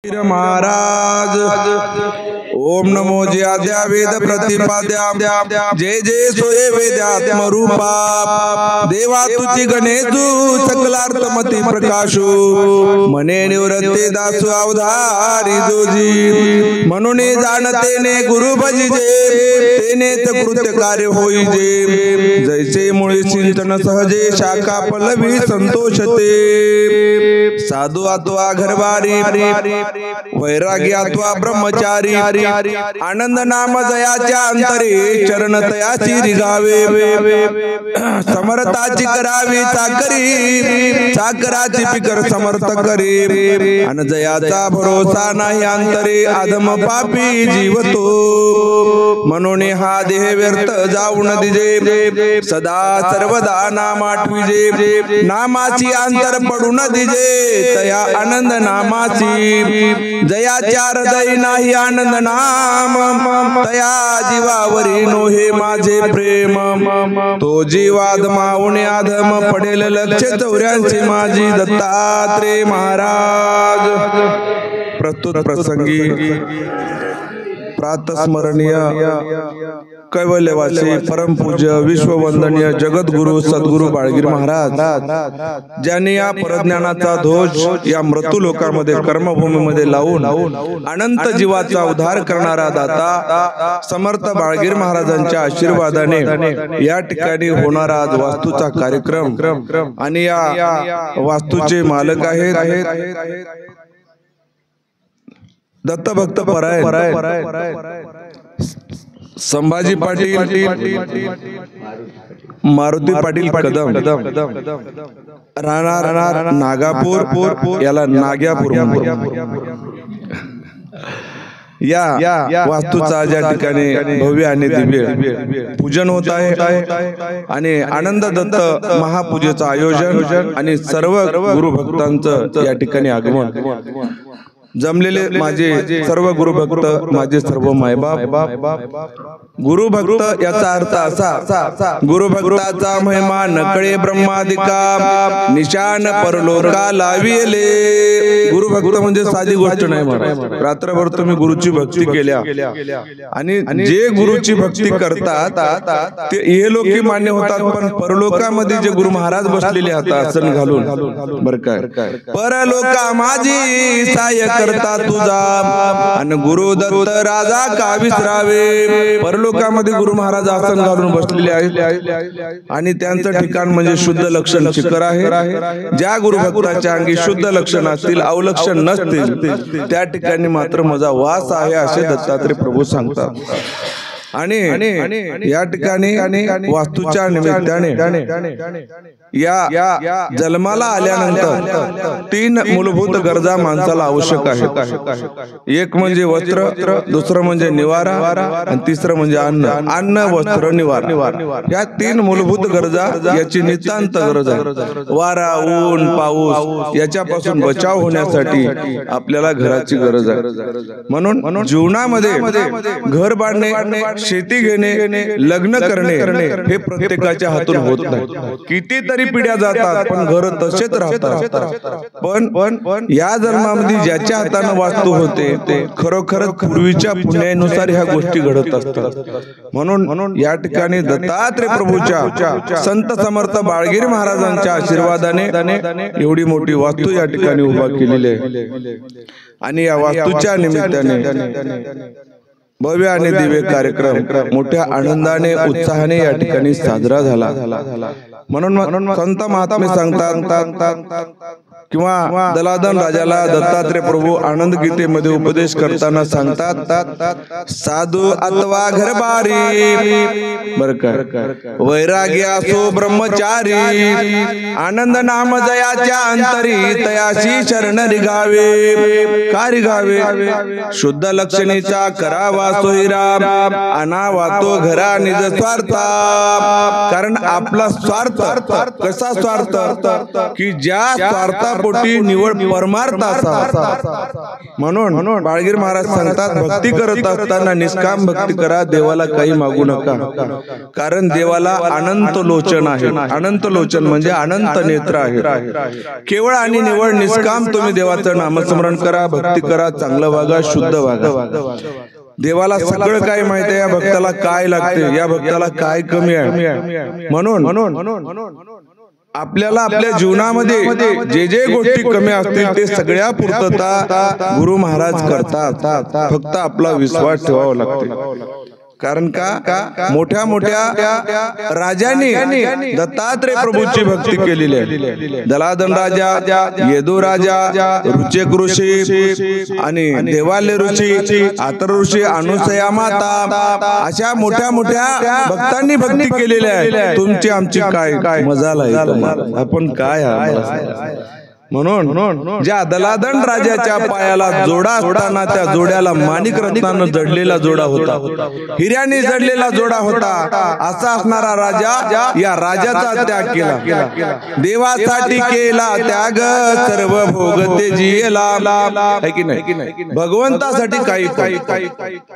महाराज ओम नमो ज्याद्या वेद प्रतिपाद्या जय जय सोये वेद्यात्म रूपा देवा तुझी गणेशू सकलार्थमती प्रकाशू मने निवृत्ते दासू अवधारी जोजी म्हणून जाणतेने गुरु भजिजे तेनेच कृत्य कार्य होईजे जैसे मुळे चिंतन सहजे शाखा पल्लवी संतोषते साधू अथवा घरबारी वैरागी अथवा ब्रह्मचारी आनंद नाम जयाच्या अंतरे चरण तयाची रिगावे समर्थाची करावी चाकरी चाकराची पिकर समर्थ करी अन जयाचा भरोसा नाही अंतरे अधम पापी जीवतो म्हणून हा देह व्यर्थ जाऊन दिजे सदा सर्वदा नाम आठविजे नामाची अंतर पडून दिजे तया आनंद नामाची जयाच्या हृदय नाही आनंद नाम तया जीवावरी नोहे माझे प्रेम तो जीवाद माऊने अधम पडेल लक्ष 84 माझी दत्तात्रेय महाराज। प्रस्तुत प्रसंगी प्रातस्मरणीय कैवल्यवासी परमपूज्य विश्ववंदनीय जगद्गुरु सद्गुरु बाळगीर महाराज ज्यांनी या परज्ञानाचा ध्वज या मृत्यू लोकांमध्ये कर्मभूमीमध्ये लावून अनंत जीवाचा उद्धार करणारा दाता समर्थ बाळगीर महाराजांच्या आशीर्वादाने या ठिकाणी होणारा आज वास्तूचा कार्यक्रम आणि या वास्तूचे मालक आहेत दत्तभक्त परायण संभाजी पाटील मारुती पाटील कदम राहणार नागापूर याला नाग्यापूर या वास्तूचा ज्या ठिकाणी भव्य आणि दिव्य पूजन होत आहे आणि आनंद दत्त महापूजेचं आयोजन आणि सर्व गुरुभक्तांचं या ठिकाणी आगमन जमलेले माझे सर्व गुरुभक्त माझे सर्व मायबाप गुरुभक्त याचा अर्थ असा गुरुभक्ताचा महिमा नकळे ब्रह्मादिका निशान परलोका लाविले। गुरुभक्त म्हणजे साधी गोष्ट नाही महाराज, रात्रभर तुम्ही गुरुची भक्ती केल्या आणि जे गुरुची भक्ती करतात ते हे लोकी मान्य होतात, पण परलोकामध्ये जे गुरु महाराज बसलेले आहेत आसन घालून बर काय परलोका माझी साय करता तुझा अन गुरु दत्त राजा का विसरावे। परलोकामध्ये गुरु महाराज आसन घालून बसलेले आहेत आणि त्यांचं ठिकाण म्हणजे शुद्ध लक्षण शिखर आहे। ज्या गुरुभक्ताच्या अंगी शुद्ध लक्षण असतील अवलक्षण नसतील त्या ठिकाणी मात्र माझा वास आहे असे दत्तात्रय प्रभू सांगतात। आणि या ठिकाणी वास्तूच्या निमित्ताने या जन्माला आल्यानंतर 3 मूलभूत गरजा माणसाला आवश्यक आहेत। एक म्हणजे वस्त्र, दुसरं म्हणजे निवारा आणि तिसरं म्हणजे अन्न वस्त्र निवारा। या 3 मूलभूत गरजा याची नितांत गरज आहे। वारा ऊन पाऊस याच्यापासून बचाव होण्यासाठी आपल्याला घराची गरज आहे। म्हणून जीवनामध्ये घर बांधणे शेती घेणे लग्न करणे हे प्रत्येकाच्या हातून होत नाही। कितीतरी पिढ्या जातात पण घर तसेच राहतात। पण या जन्मामध्ये ज्याच्या हाताने वास्तू होते ते खरोखरच पूर्वीच्या पुण्यानुसार ह्या गोष्टी घडत असतात। म्हणून या ठिकाणी दत्तात्रय प्रभूच्या संत समर्थ बाळगीर महाराजांच्या आशीर्वादाने एवढी मोठी वास्तू या ठिकाणी उभा केलेली आहे आणि या वास्तूच्या निमित्ताने भव्य आणि दिव्य कार्यक्रम मोठ्या आनंदाने उत्साहाने या ठिकाणी साजरा झाला। म्हणून संत महात्मे सांगतात किंवा दलादन राजाला दत्तात्रय प्रभू आनंद गीतेमध्ये उपदेश करताना सांगतात साधू अथवा घरबारी बर काय वैरागी असो ब्रह्मचारी आनंद नाम जयाच्या अंतरी तयाशी शरण रिगावे का रिगावे शुद्ध लक्षणीचा करावा सोयराम अनावातो घरा निज स्वार्था। कारण आपला स्वार्थ कसा स्वार्थ की ज्या स्वार्था अर्थापोटी निवड परमार्थ असावा. म्हणून बाळगीर महाराज सांगतात, भक्ती करत असताना निष्काम भक्ती करा, देवाला काही मागू नका. कारण देवाला अनंत लोचन आहे. अनंत लोचन म्हणजे अनंत नेत्र आहे. केवळ आणि निवड निष्काम तुम्ही देवाचं नामस्मरण करा, भक्ती करा, चांगलं वागा, शुद्ध वागा. देवाला सगळं काय माहिती आहे, या भक्ताला काय लागते, या भक्ताला काय कमी आहे. म्हणून आपल्याला आपल्या जीवनामध्ये जे जे गोष्टी कमी असतील ते सगळ्या पूर्तता गुरु महाराज करतात. फक्त आपला विश्वास ठेवावा लागतो. कारण का मोठ्या मोठ्या राजांनी दत्तात्रय प्रभूची भक्ती केलेली आहे. दलादन राजा, येदू राजा, रुचेक ऋषी आणि देवालय ऋषी, आतर ऋषी, अनुसया माता, अशा मोठ्या मोठ्या भक्तांनी भक्ती केलेली आहे. तुमची आमची काय मजाल आहे, आपण काय. म्हणून ज्या दलादंड राजाच्या पायाला जोडा असताना त्या जोड्याला माणिक रत्नानं जडलेला जोडा होता, हिऱ्याने जडलेला जोडा होता. असा असणारा राजा या राजाचा त्याग केला. देवासाठी केला त्याग, सर्व भोग ते जियेला. है की नाही? भगवंतासाठी काही.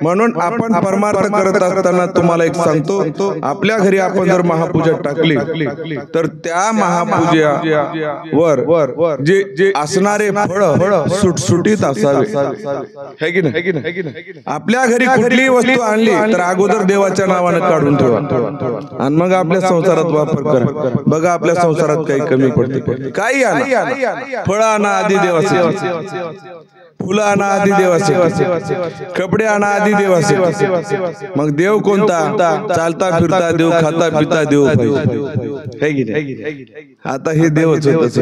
म्हणून आपण परमार्थ करत असताना तुम्हाला एक सांगतो, आपल्या घरी आपण जर महापूजा टाकली तर त्या महापूजेवर जे असणारे फळ सुटसुटीत असावे. है की नाही? आपल्या घरी कुठलीही वस्तू आणली तर अगोदर देवाच्या नावानं काढून ठेवा आणि मग आपल्या संसारात वापर करा. बघा आपल्या संसारात काही कमी पडते. काही आणा, फळ आणा आधी देवाचे, फुलं आणा आधी देवाचे, कपडे आणा आधी देवाचे. मग देव कोणता? चालता फिरता देव, खाता पिता देव पाहिजे. आता हे देवच होत,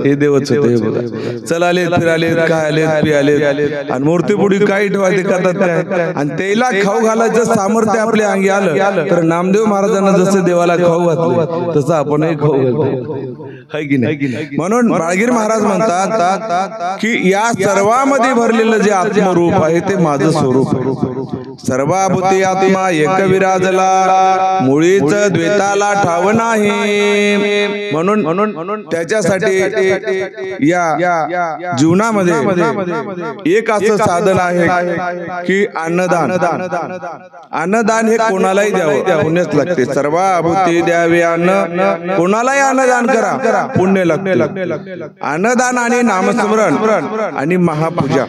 हे देवच होत. हे बघा, चलाले फिराले, काय आले पियाले, आणि मूर्ती पुढे काही ठेवा ते करतात काय. आणि त्याला खाऊ घालायचं सामर्थ्य आपल्या अंगी आलं तर नामदेव महाराजांना जसं देवाला खाऊ घातलं तसं आपणही खाऊ घालतो. है की नाही? म्हणून बाळगीर महाराज म्हणतात की या सर्वांमध्ये भरलेलं जे आत्मरूप आहे ते माझं स्वरूप. सर्वाभूती आत्मा एक विराजला, मुळीच द्वैताला ठाव नाही. म्हणून त्याच्यासाठी या जीवनामध्ये एक असं साधन आहे की अन्नदान. अन्नदान हे कोणालाही द्यावं, पुण्यच लागते. सर्वाभूती द्यावे अन्न, कोणालाही अन्नदान करा, पुण्य लागते. अन्नदान आणि नामस्मरण आणि महापूजा,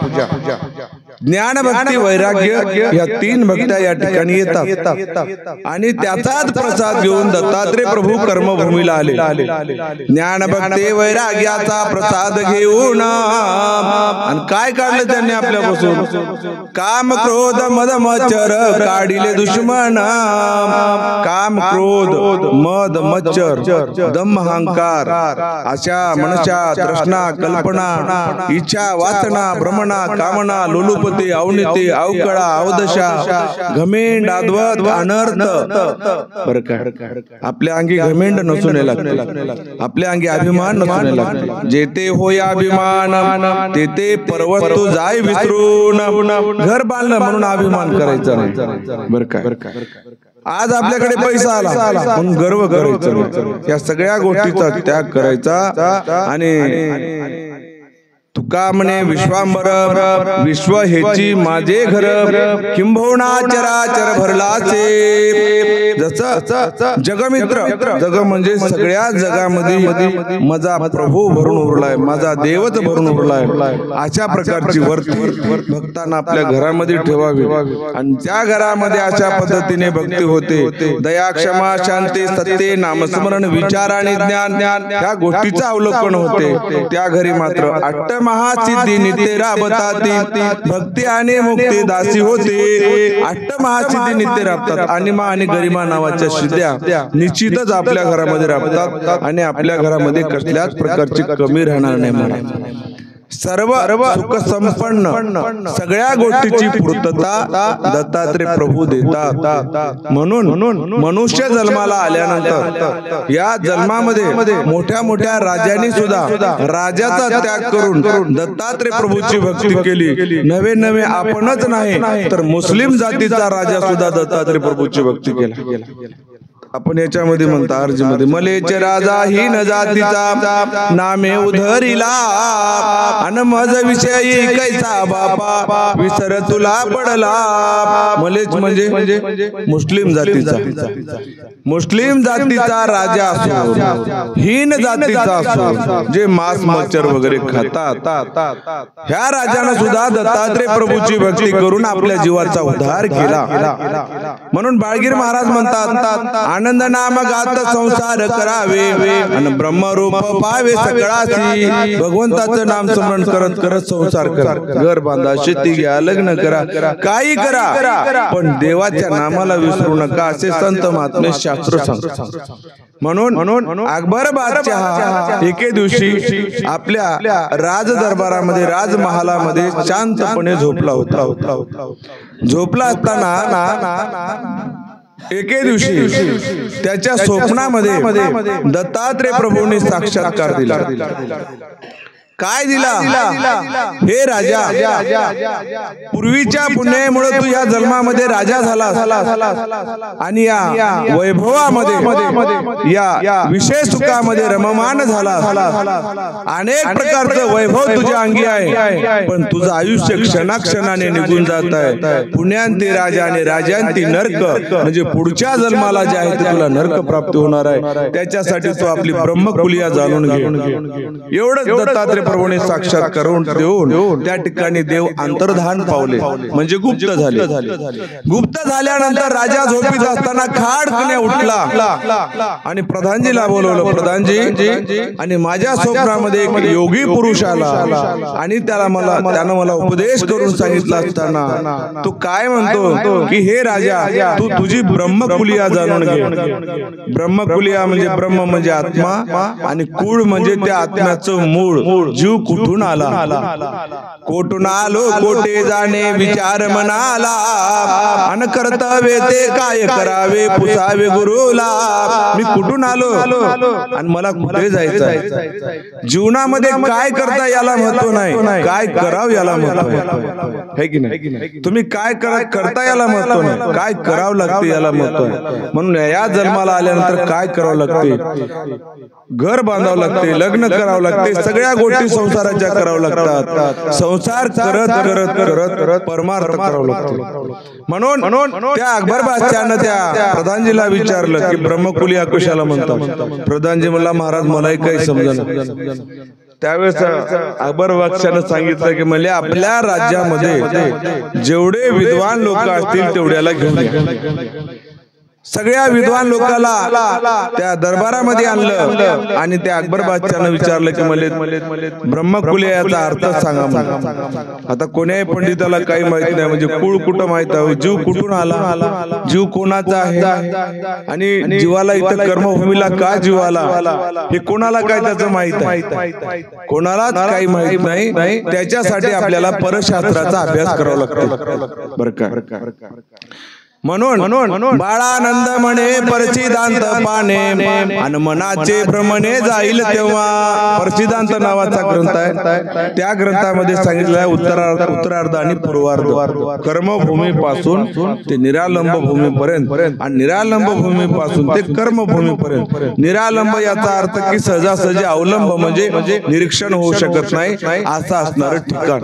ज्ञान भक्ती वैराग्य या तीन भक्त्या या ठिकाणी येतात आणि त्याचाच प्रसाद घेऊन दत्तात्रय प्रभू कर्मभूमीला आले. ज्ञान भक्ती वैराग्याचा प्रसाद घेऊन आणि काय काढलं त्यांनी आपल्यापासून? काम क्रोध मद मच्छर काढिले दुश्मन. काम क्रोध मद मच्छर दम अहंकार अशा मनुष्या तृष्णा कल्पना इच्छा वासना भ्रमणा कामना लोलुप अवनीती अवकळा अवदशा घमेंड अद्वत अनर्थ. बरं का, आपल्या अंगी घमेंड नसून लागते, आपल्या अंगी अभिमान नसून लागते. जेते होय अभिमान तेथे पर्वत तू जाय विसरून. घर बांधलं म्हणून अभिमान करायचा नाही. बरं का, आज आपल्याकडे पैसा आला म्हणून गर्व करायचा. या सगळ्या गोष्टीचा त्याग करायचा. आणि तुका म्हणे विश्वांबर विश्व हेची माझे घर, किंबहुना चराचर भरलाचे. जसं जगमित्र, जग म्हणजे सगळ्या जगामध्ये माझा प्रभू भरून उरलाय, माझा देवच भरून उरलाय. अशा प्रकारची वर्ती भक्तांना आपल्या घरामध्ये ठेवावी आणि त्या घरामध्ये अशा पद्धतीने भक्ती होते. दया क्षमा शांती सत्य नामस्मरण विचार आणि ज्ञान या गोष्टीचं अवलोकन होते. त्या घरी मात्र अष्ट महासिद्धी नित्य राबताती, भक्ती आणि मुक्ती दासी होते. अष्ट महासिद्धी नित्य राबतात. अनिमा आणि गरिमा नावाच्या सिद्ध्या निश्चितच आपल्या घरामध्ये राबतात आणि आपल्या घरामध्ये कसल्याच प्रकारची कमी राहणार नाही. सर्व सुख संपन्न सगळ्या गोष्टीची पूर्तता दत्तात्रय प्रभू देतात. म्हणून मनुष्य जन्माला आल्यानंतर या जन्मामध्ये मोठ्या मोठ्या राजांनी सुद्धा राजाचा त्याग करून दत्तात्रय प्रभूची भक्ती केली. नवे आपणच नाही तर मुस्लिम जातीचा राजा सुद्धा दत्तात्रय प्रभूची भक्ती केला. आपण याच्यामध्ये म्हणता अर्जीमध्ये, मलेच राजा ही न जातीचा नामे उधरिला अन मज विषयी कैसा बापा विसर तुला पडला. मलेच म्हणजे मुस्लिम जातीचा, मुस्लिम जातीचा राजा असो, हीन जातीचा असो, जे मांस मच्छर वगैरे खातात, ह्या राजानं सुद्धा दत्तात्रय प्रभूची भक्ती करून आपल्या जीवाचा उद्धार केला. म्हणून बाळगीर महाराज म्हणतात, आनंद नाम गात संसार करावे आणि ब्रह्मरूप पावे सकळासी. भगवंताचं नाम स्मरण करत करत संसार करा, घर बांधा, शेती घ्या, लग्न करा, काही करा, पण देवाच्या नामाला विसरू नका असे संत महात्मे शास्त्र सांगतात. म्हणून अकबर बादशाह एके दिवशी आपल्या राज दरबारामध्ये, राजमहालामध्ये शांतपणे झोपला होता. झोपला असताना एके दिवशी त्याच्या स्वप्नामध्ये दत्तात्रय प्रभूंनी साक्षात्कार दिला. काय दिला? हे राजा, पूर्वीच्या पुण्यामुळे तू या जन्मामध्ये राजा झाला आणि या वैभवामध्ये, या विशेष सुखामध्ये रममान झाला. अनेक प्रकारचं वैभव तुझ्या अंगी आहे, पण तुझं आयुष्य क्षणाक्षणाने निघून जात आहे. पुण्यांती राजा आणि राजांती नरक, म्हणजे पुढच्या जन्माला जे आहे ते तुला नरक प्राप्त होणार आहे. त्याच्यासाठी तू आपली ब्रह्मकुलिया जाणून घे. एवढंच दत्तात्रय प्रभूने साक्षात करून देऊन त्या ठिकाणी देव अंतर्धान पावले, म्हणजे गुप्त झाले. गुप्त झाल्यानंतर राजा झोपीत असताना खाडकने उठला आणि प्रधानजीला बोलवलं. प्रधानजी, आणि माझ्या स्वप्नामध्ये एक योगी पुरुष आला आणि त्यानं मला उपदेश करून सांगितलं असताना तो काय म्हणतो की हे राजा, तू तुझी ब्रह्मकुलिया जाणून घे. ब्रह्मकुलिया म्हणजे ब्रह्म म्हणजे आत्मा आणि कुळ म्हणजे त्या आत्म्याचं मूळ. जीव कुठून आला? कोठून आलो कोठे जाणे विचार मनाला, अन कर्तव्य ते काय करावे पुसावे गुरुला. मी कुठून आलो आणि मला कुठे जायचं? जीवनामध्ये काय करता याला महत्व नाही, काय करावं याला महत्व आहे की नाही? तुम्ही काय करता याला महत्व नाही, काय करावं लागते याला महत्व आहे. म्हणून या जन्माला आल्यानंतर काय करावं लागते? घर बांधावं लागते, लग्न करावं लागते, सगळ्या गोष्टी संसाराच्या करावं लागतात. संसार करत करत करत करत परमार्थ करावं लागतो. म्हणून त्या अकबर बादशाहनं त्या प्रधानजीला विचारलं की ब्रह्मकुलिया कशाला म्हणतात? प्रधानजी म्हणला, महाराज मलाही काही समजेना. त्यावेळेस अकबर बादशाहनं सांगितलं की म्हणजे आपल्या राज्यामध्ये जेवढे विद्वान लोक असतील तेवढ्याला घेऊन या. सगळ्या विद्वान लोकांना त्या दरबारामध्ये आणलं आणि त्या अकबर बादशाहनं विचारलं की मला ब्रह्मकुलिया याचा अर्थ सांगा. आता कोण्याही पंडिताला काही माहित नाही, म्हणजे कुळ कुठं माहित आहे, जीव कुठून आला, जीव कोणाचा आहे, आणि जीवाला इथं कर्मभूमीला का जीव आला हे कोणाला काय त्याचं माहित आहे? कोणालाच काही माहित नाही. त्याच्यासाठी आपल्याला परशास्त्राचा अभ्यास करावा लागतो बरं का. म्हणून बाळानंद म्हणे परचिदांत पाने आणि मनाचे भ्रमणे जाईल तेव्हा. परचिदांत नावाचा ग्रंथ आहे, त्या ग्रंथामध्ये सांगितलं आहे उत्तरार्ध आणि पूर्वार्ध, कर्मभूमीपासून ते निरालंब भूमीपर्यंत आणि निरालंब भूमीपासून ते कर्मभूमीपर्यंत. निरालंब याचा अर्थ की सहजासहजी अवलंब म्हणजे निरीक्षण होऊ शकत नाही असं असणार ठिकाण.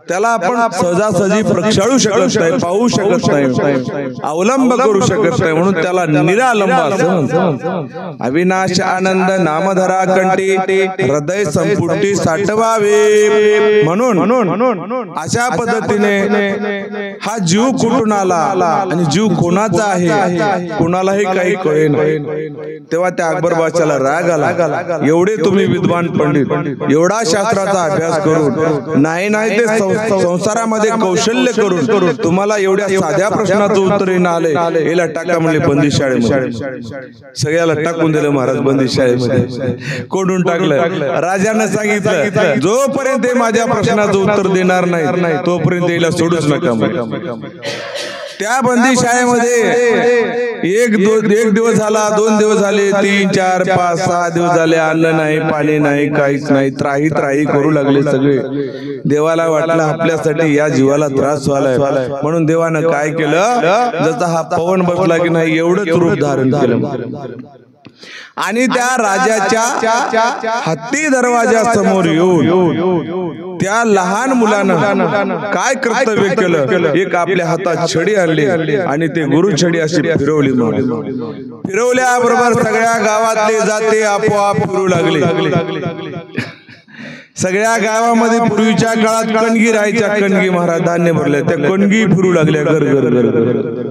त्याला आपण सहजासहजी प्रक्षाळू शकत नाही, पाहू शकत नाही, अवलंब करू शकत नाही, म्हणून त्याला निरालंब असं. अविनाश आनंद नामधरा कंठी हृदय संपुटी साठवावे. म्हणून अशा पद्धतीने हा जीव कुठून आला आणि जीव कोणाचा आहे कोणालाही काही कळे नाही. तेव्हा त्या अकबर बादशाहला राग आला. एवढे तुम्ही विद्वान पंडित, एवढा शास्त्राचा अभ्यास करून नाही ते संसारामध्ये कौशल्य करून तुम्हाला एवढ्या साध्या प्रश्नाचं उत्तर आले, याला टाका म्हणले बंदी शाळेमध्ये. सगळ्याला टाकून दिलं महाराज बंदी शाळेमध्ये, कोडून टाकलं. राजानं सांगितलं जोपर्यंत माझ्या प्रश्नाचं उत्तर देणार नाही तोपर्यंत याला सोडूच नका. त्या बंदीशाळेमध्ये एक दिवस झाला, 2 दिवस झाले, 3, 4, 5, 6 दिवस झाले, अन्न नाही, पाणी नाही, काहीच नाही, त्राही करू लागले सगळे. देवाला वाटलं आपल्यासाठी या जीवाला त्रास व्हायलाय, म्हणून देवानं काय केलं, जसा हा पवन बसला की नाही एवढंच रूप धारण केलं आणि त्या राजाच्या हत्ती दरवाजा समोर येऊन त्या लहान मुलानं काय कर्तव्य केलं, एक आपल्या हातात छडी आणली आणि ते गुरु छडी अशी फिरवली. फिरवल्याबरोबर सगळ्या गावातले जाते आपोआप फिरू लागले. सगळ्या गावामध्ये पूर्वीच्या काळात कणगी राहायच्या, कणगी महाराज धान्य भरले, त्या कणगी फिरू लागल्या घर घर घर घर.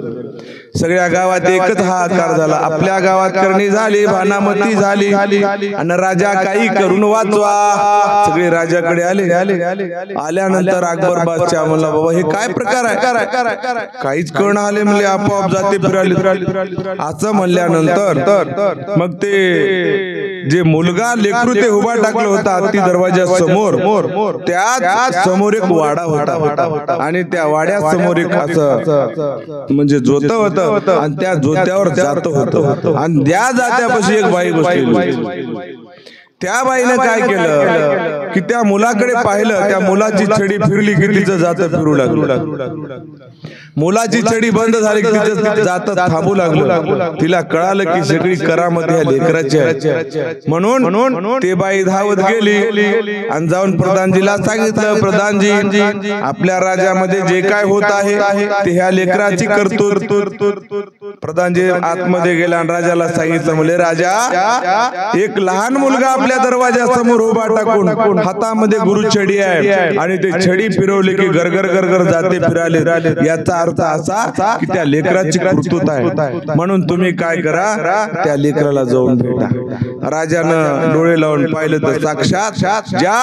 सगळ्या गावात एकच हा आकार झाला. आपल्या गावात करणी झाली, भानामती झाली आणि राजा काही करून वाचवा. सगळे राजाकडे आले. आल्यानंतर अकबर बादशाह म्हणला, बाबा हे काय प्रकार आहे, काहीच कळण आले म्हणले, आपोआप जाते फिराले. असं म्हणल्यानंतर मग ते जे मुलगा लेकरू ते उभा टाकलं होता हत्ती दरवाजा समोर, त्या समोर एक वाडा होता आणि त्या वाड्यासमोर एक असं म्हणजे जोत होतं आणि त्या जोत्यावर जात होतं आणि त्या जात्यापाशी एक बाई बसली. त्या बाईनं काय केलं की त्या मुलाकडे पाहिलं, त्या मुलाची छडी फिरली की तिचं जात फिरू लागलं. मुलाची छडी बंद झाली की तिचं जात थांबू लागलं. तिला कळालं की सगळी करामत या लेकराची आहे, म्हणून ते बाई धावत गेली आणि जाऊन प्रधानजीला सांगितलं, प्रधानजी आपल्या राज्यामध्ये जे काय होत आहे ते ह्या लेकराची करतूत. प्रधानजी आतमध्ये गेला आणि राजाला सांगितलं, म्हणजे राजा एक लहान मुलगा आपल्या दरवाजासमोर उभा टाकून हातामध्ये गुरु छडी आहे आणि ते छडी फिरवली की गरगर गरगर जाते फिराले. याचा अर्थ असा की त्या लेकराची कर्तृत्व आहे, म्हणून तुम्ही काय करा, त्या लेकराला जाऊन भेटा. राजानं डोळे लावून पाहिलं तर साक्षात ज्या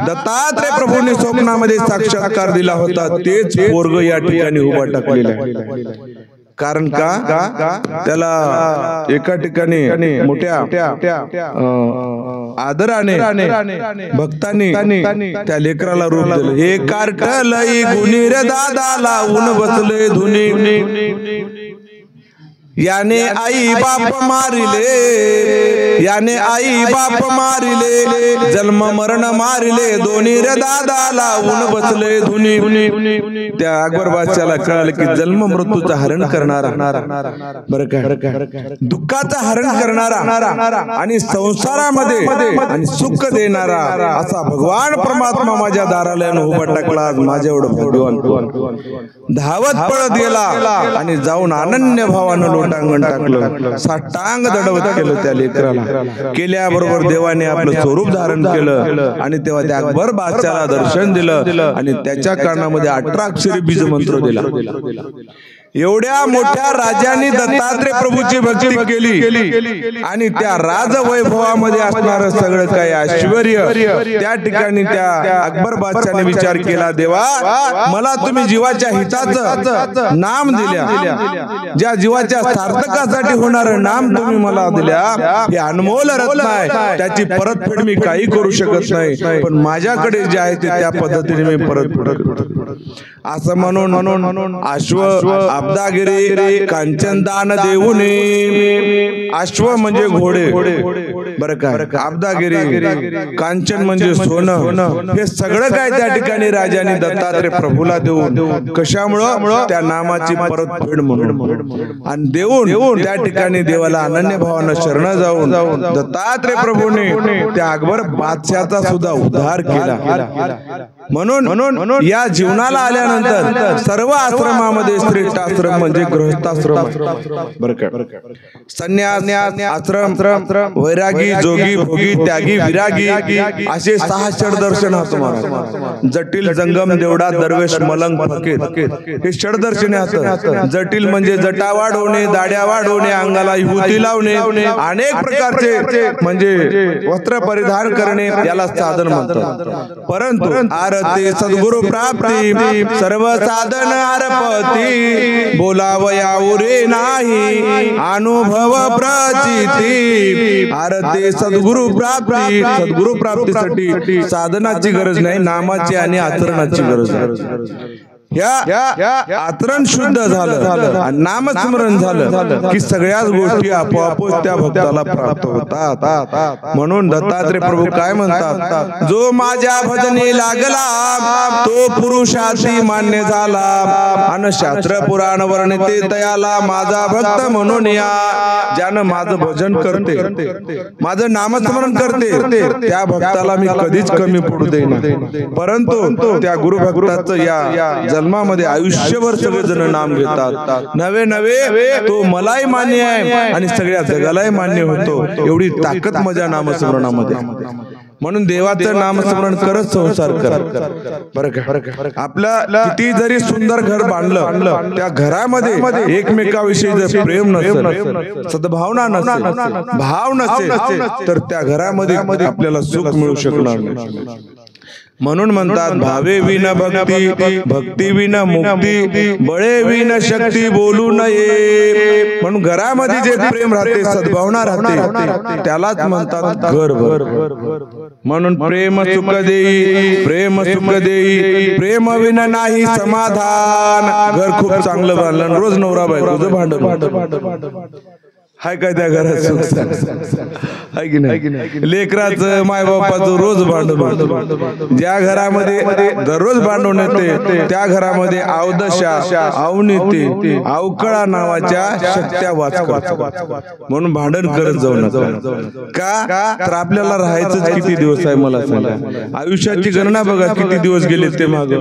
दत्तात्रय प्रभूंनी स्वप्नामध्ये साक्षात्कार दिला होता तेच पोरग या ठिकाणी उभा टाकलेला आहे. कारण का त्याला एका ठिकाणी मोठ्या आदराने भक्तांनी त्या लेकराला रूप दिलं. हे कार्टलई गुणी रे दादा लावून बसले धुनी, याने आई बाप मारिले, याने आई बाप मारिले, जन्म मरण मारिले, दोन्ही रे दादा लावून बसले धुनी. त्या अकबर बादशाला कळालं की जन्म मृत्यूचं हरण करणारा, बरं का, दुःखाचं हरण करणारा आणि संसारामध्ये आणि सुख देणारा असा भगवान परमात्मा माझ्या दाराला उभा टाकला. माझ्या एवढं भगवान धावत पळत गेला आणि जाऊन अनन्य भावानं लोटांगण टाकलं, साष्टांग दंडवत केलं त्या लेकराला. केल्याबरोबर देवाने आपलं स्वरूप धारण केलं आणि तेव्हा त्या अकबर बादशाला दर्शन दिलं आणि त्याच्या कानामध्ये 18 अक्षरी बीज मंत्र दिला. एवढ्या मोठ्या राजांनी दत्तात्रय प्रभूची भक्ती केली आणि त्या राजवैभवामध्ये असणारं सगळं काही ऐश्वर्य त्या ठिकाणी त्या अकबर बादशाने विचार केला, देवा मला तुम्ही जीवाच्या हिताचं नाम दिल्या, ज्या जीवाच्या सार्थकासाठी होणारं नाम तुम्ही मला दिल्या, हे अनमोल रत्न आहे, त्याची परतफेड मी काही करू शकत नाही, पण माझ्याकडे जे आहे ते त्या पद्धतीने मी परतफेड असं म्हणून अश्व अब्दागिरी कांचन दान देऊने, अश्व म्हणजे घोडे, बरं का, अब्दागिरी कांचन म्हणजे सोनं, हे सगळं काय त्या ठिकाणी राजाने दत्तात्रय प्रभूला देऊन, कशामुळं त्या नामाची परतफेड म्हणून, आणि देऊन त्या ठिकाणी देवाला अनन्य भावानं शरण जाऊन दत्तात्रय प्रभूने त्या अकबर बादशाचा सुद्धा उद्धार केला. म्हणून या जीवनाला आल्यानंतर सर्व आश्रमामध्ये श्रेष्ठ आश्रम म्हणजे गृहस्थाश्रम, बरं का, संन्यास आश्रम, वैरागी, जोगी, भोगी, त्यागी, विरागी असे 6 षडदर्शन असतात. जटिल, जंगम, देवडा, दरवेश, मलंग, फकीर हे षडदर्शने असतात. जटिल म्हणजे जटा वाढवणे, दाड्या वाढवणे, अंगाला विभूती लावणे, अनेक प्रकारचे म्हणजे वस्त्र परिधान करणे याला साधन म्हणतात. परंतु आरती सद्गुरु प्राप्ती सर्व साधन आरपती, बोलावया उरे नाही अनुभव प्रचिती. आरती सद्गुरु प्राप्ती, सद्गुरु प्राप्तीसाठी साधनाची गरज नाही, नामाची आणि आचरणाची गरज आहे. ह्या आचरण शुद्ध झालं आणि नामस्मरण झालं की सगळ्याच गोष्टी आपोआपच त्या भक्ताला प्राप्त होतात. म्हणून दत्तात्रय प्रभू काय म्हणतात, जो माझ्या भजनी लागला तो पुरुषार्थी मान्य झाला आणि शास्त्र पुराण वर्णिते तयाला माझा भक्त म्हणून या. ज्यानं माझं भजन करते, माझं नामस्मरण करते, त्या भक्ताला मी कधीच कमी पडू देईन. परंतु त्या गुरुभक्ताचं या जन्मामध्ये आयुष्यभर सगळेजण नाम घेतात, नवे नवे तो मलाही मान्य आहे आणि सगळ्या जगालाही मान्य होतो. एवढी ताकद माझ्या नामस्मरणामध्ये. म्हणून देवाचं नामस्मरण करत संसार करा. बरं का, आपलं किती जरी सुंदर घर बांधलं, त्या घरामध्ये एकमेकाविषयी जर प्रेम नसेल, सद्भावना नसेल, भाव नसेल, तर त्या घरामध्ये आपल्याला सुख मिळू शकणार नाही. म्हणून म्हणतात, भावे विन भक्ती, भक्ती विन मुक्ती, बळे विन शक्ती बोलू नये. म्हणून घरामध्ये जे प्रेम राहते, सद्भावना राहते, त्यालाच म्हणतात घर. म्हणून प्रेम सुख देई, प्रेम सुख देई, प्रेम विन नाही समाधान. घर खूप चांगलं बांधलं, रोज नवरा बायकोचं भांडण हाय काय त्या घरात सुख हाय की नाही. लेकराचं मायबापाचं रोज भांडण. ज्या घरामध्ये दररोज भांडण येते त्या घरामध्ये अवदशा, अवनीती, अवकळा नावाच्या शक्त्या वास करतात. म्हणून भांडण करत जाऊ नका. का तर आपल्याला राहायचं किती दिवस आहे मला सांगा. आयुष्याची गणना बघा, किती दिवस गेले ते मागे.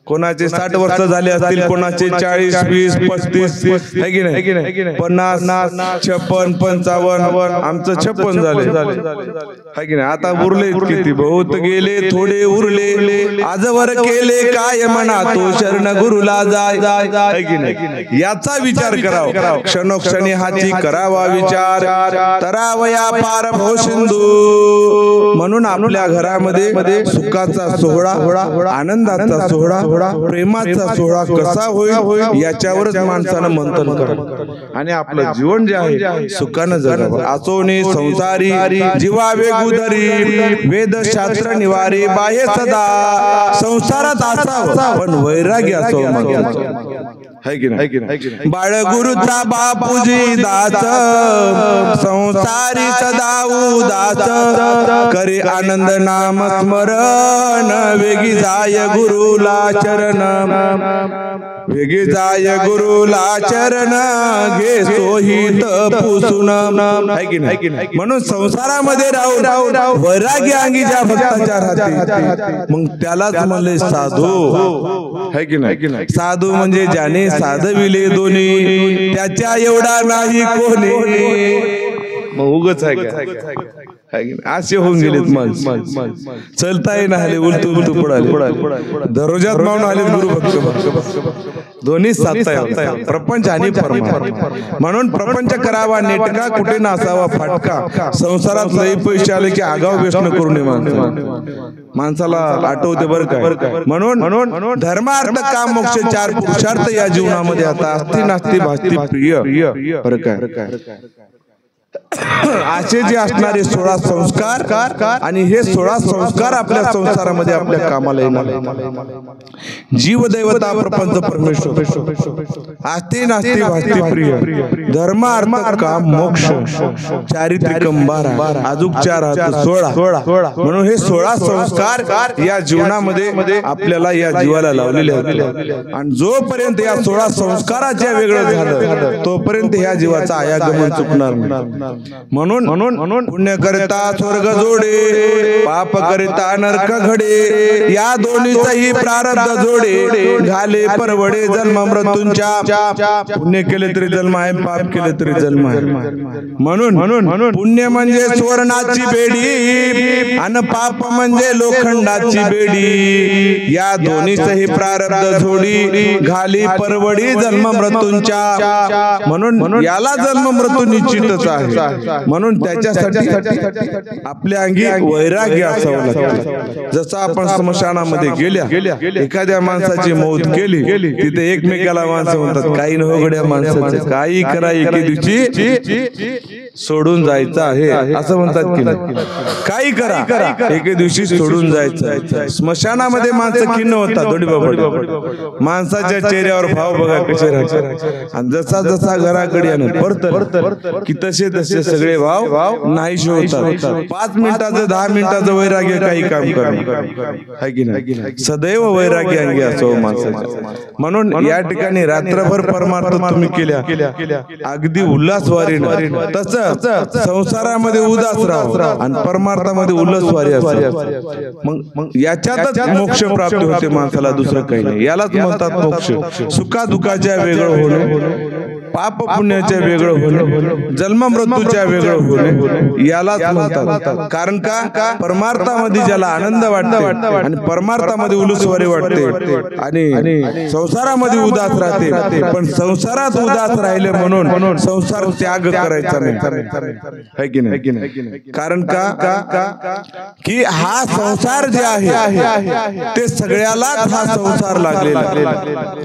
कोणाचे 60 वर्ष झाले असतील, कोणाचे 40, 20, 35 है की नाही, 50, 56, 55. आमचं 56 झाले है की नाही. आता उरले किती, बहुत गेले थोडे उरले, आजवर केले काय म्हणा तो शरण गुरुला जाय है की नाही. याचा विचार करावा, क्षणोक्षणी हाची करावा विचार, तरावया पार भव सिंधू. म्हणून आपल्या घरामध्ये सुखाचा सोहळा, आनंदाचा सोहळा, प्रेमाचा सोहळा कसा होईल याच्यावरच माणसानं मंथन करावं आणि आपलं जीवन जे आहे सुखानं जगावं. आसोनी संसारी जीवावे गुदरी, वेद शास्त्र निवारी बाह्य सदा. संसारात असावं पण वैराग्य असावं है की नाही. बाळ गुरुचा बापूजी दास, संसारी सदा उदास, करे आनंद नाम स्मरण, वेगी जाय गुरुला चरण, वेगी जाय गुरुला चरण, घे सोहित पुसून है की नाही. म्हणून संसारामध्ये राहून वैराग्य अंगी ज्या भक्ताच्या राहते, मग त्यालाच म्हणले साधू है की नाही. साधू म्हणजे ज्याने साधविले दोन्ही, त्याच्या एवढा नाही कोणी. मग उगच आहे का, असे होऊन गेलेत माणसं. चलता येईना आले, उलटू उलटू पडाले, दररोजात मावून आले गुरुभक्त. दोन्ही साधता प्रपंच आणि परमार्थ. म्हणून प्रपंच करावा नेटका, कुठे नसावा फाटका. संसारात लई पैसे आले की आगाव व्यसन करू नये माणसाला आठवते बरं काय. म्हणून धर्मार्थ काम मोक्ष 4 पुरुषार्थ या जीवनामध्ये आता असती नास्ती भासती प्रिय बरं काय. असे जे असणारे 16 संस्कार आणि हे 16 संस्कार आपल्या संसारामध्ये आपल्या कामाला येणार. जीव दैवता प्रपंच परमेश्वर, आस्ती नास्ती भास्ती प्रिय, धर्म अर्थ काम मोक्ष, चारित्रिकम 12, अजूक 4 16. म्हणून हे 16 संस्कार या जीवनामध्ये आपल्याला या जीवाला लावलेले आहेत. आणि जोपर्यंत या 16 संस्काराच्या वेगळं झालं तोपर्यंत ह्या जीवाचा आयागमन चुकणार नाही. म्हणून पुण्य करता स्वर्ग जोडे, पाप करता नरक घडे, या दोन्हीचाही प्रारब्ध जोडे, घाले परवडे जन्म मृत्यूंच्या. पुण्य केले तरी जन्म आहे, पाप केले तरी जन्म आहे. म्हणून पुण्य म्हणजे सुवर्णाची बेडी आणि पाप म्हणजे लोखंडाची बेडी, या दोन्हीचाही प्रारब्ध जोडी, घाली परवडी जन्म मृत्यूंच्या. म्हणून याला जन्म मृत्यू निश्चितच आहे. म्हणून त्याच्यासाठी आपल्या अंगी वैराग्य असावं लागतं. जसं आपण स्मशानामध्ये गेल्या, एखाद्या माणसाची मौत केली, तिथे एकमेकाला माणसं म्हणतात काही न होगड्या माणसाचं काही करा एके दिवशी सोडून जायचं आहे असं म्हणतात की नाही. काही करा एके दिवशी सोडून जायचं. स्मशानामध्ये माणसं खिन्न होतात दोडीबाबा. माणसाच्या चेहऱ्यावर भाव बघा कसे राहतात. आणि जसा जसा घराकडे परत की तसे तसे सगळे भाव नाहीसे होतात. 5 मिनिटाचं 10 मिनिटाचं वैराग्य काही काम करणार आहे की नाही. सदैव वैराग्य अंगी असो माणसाच्या. म्हणून या ठिकाणी रात्रभर परमार्थ तुम्ही केल्या अगदी उल्हासवारीनं. तसं संसारामध्ये उदास राहा आणि परमार्थामध्ये उल्हासवारी असते. मग याच्यातच मोक्ष प्राप्ती होते माणसाला, दुसरं काही नाही. यालाच म्हणतात मोक्ष. सुखा दुःखाच्या वेगळं होणे, पाप पुण्याच्या वेगळं होणे, जन्म मृत्यूच्या वेगळं होणे यालाच म्हणतात. कारण का परमार्थामध्ये ज्याला आनंद वाटते आणि परमार्थामध्ये उल्हासवारी वाटते आणि संसारामध्ये उदास राहते. पण संसारात उदास राहिले म्हणून संसार त्याग करायचा नाही की नाही. कारण का की हा संसार जे आहे ते सगळ्यालाच हा संसार लागलेला.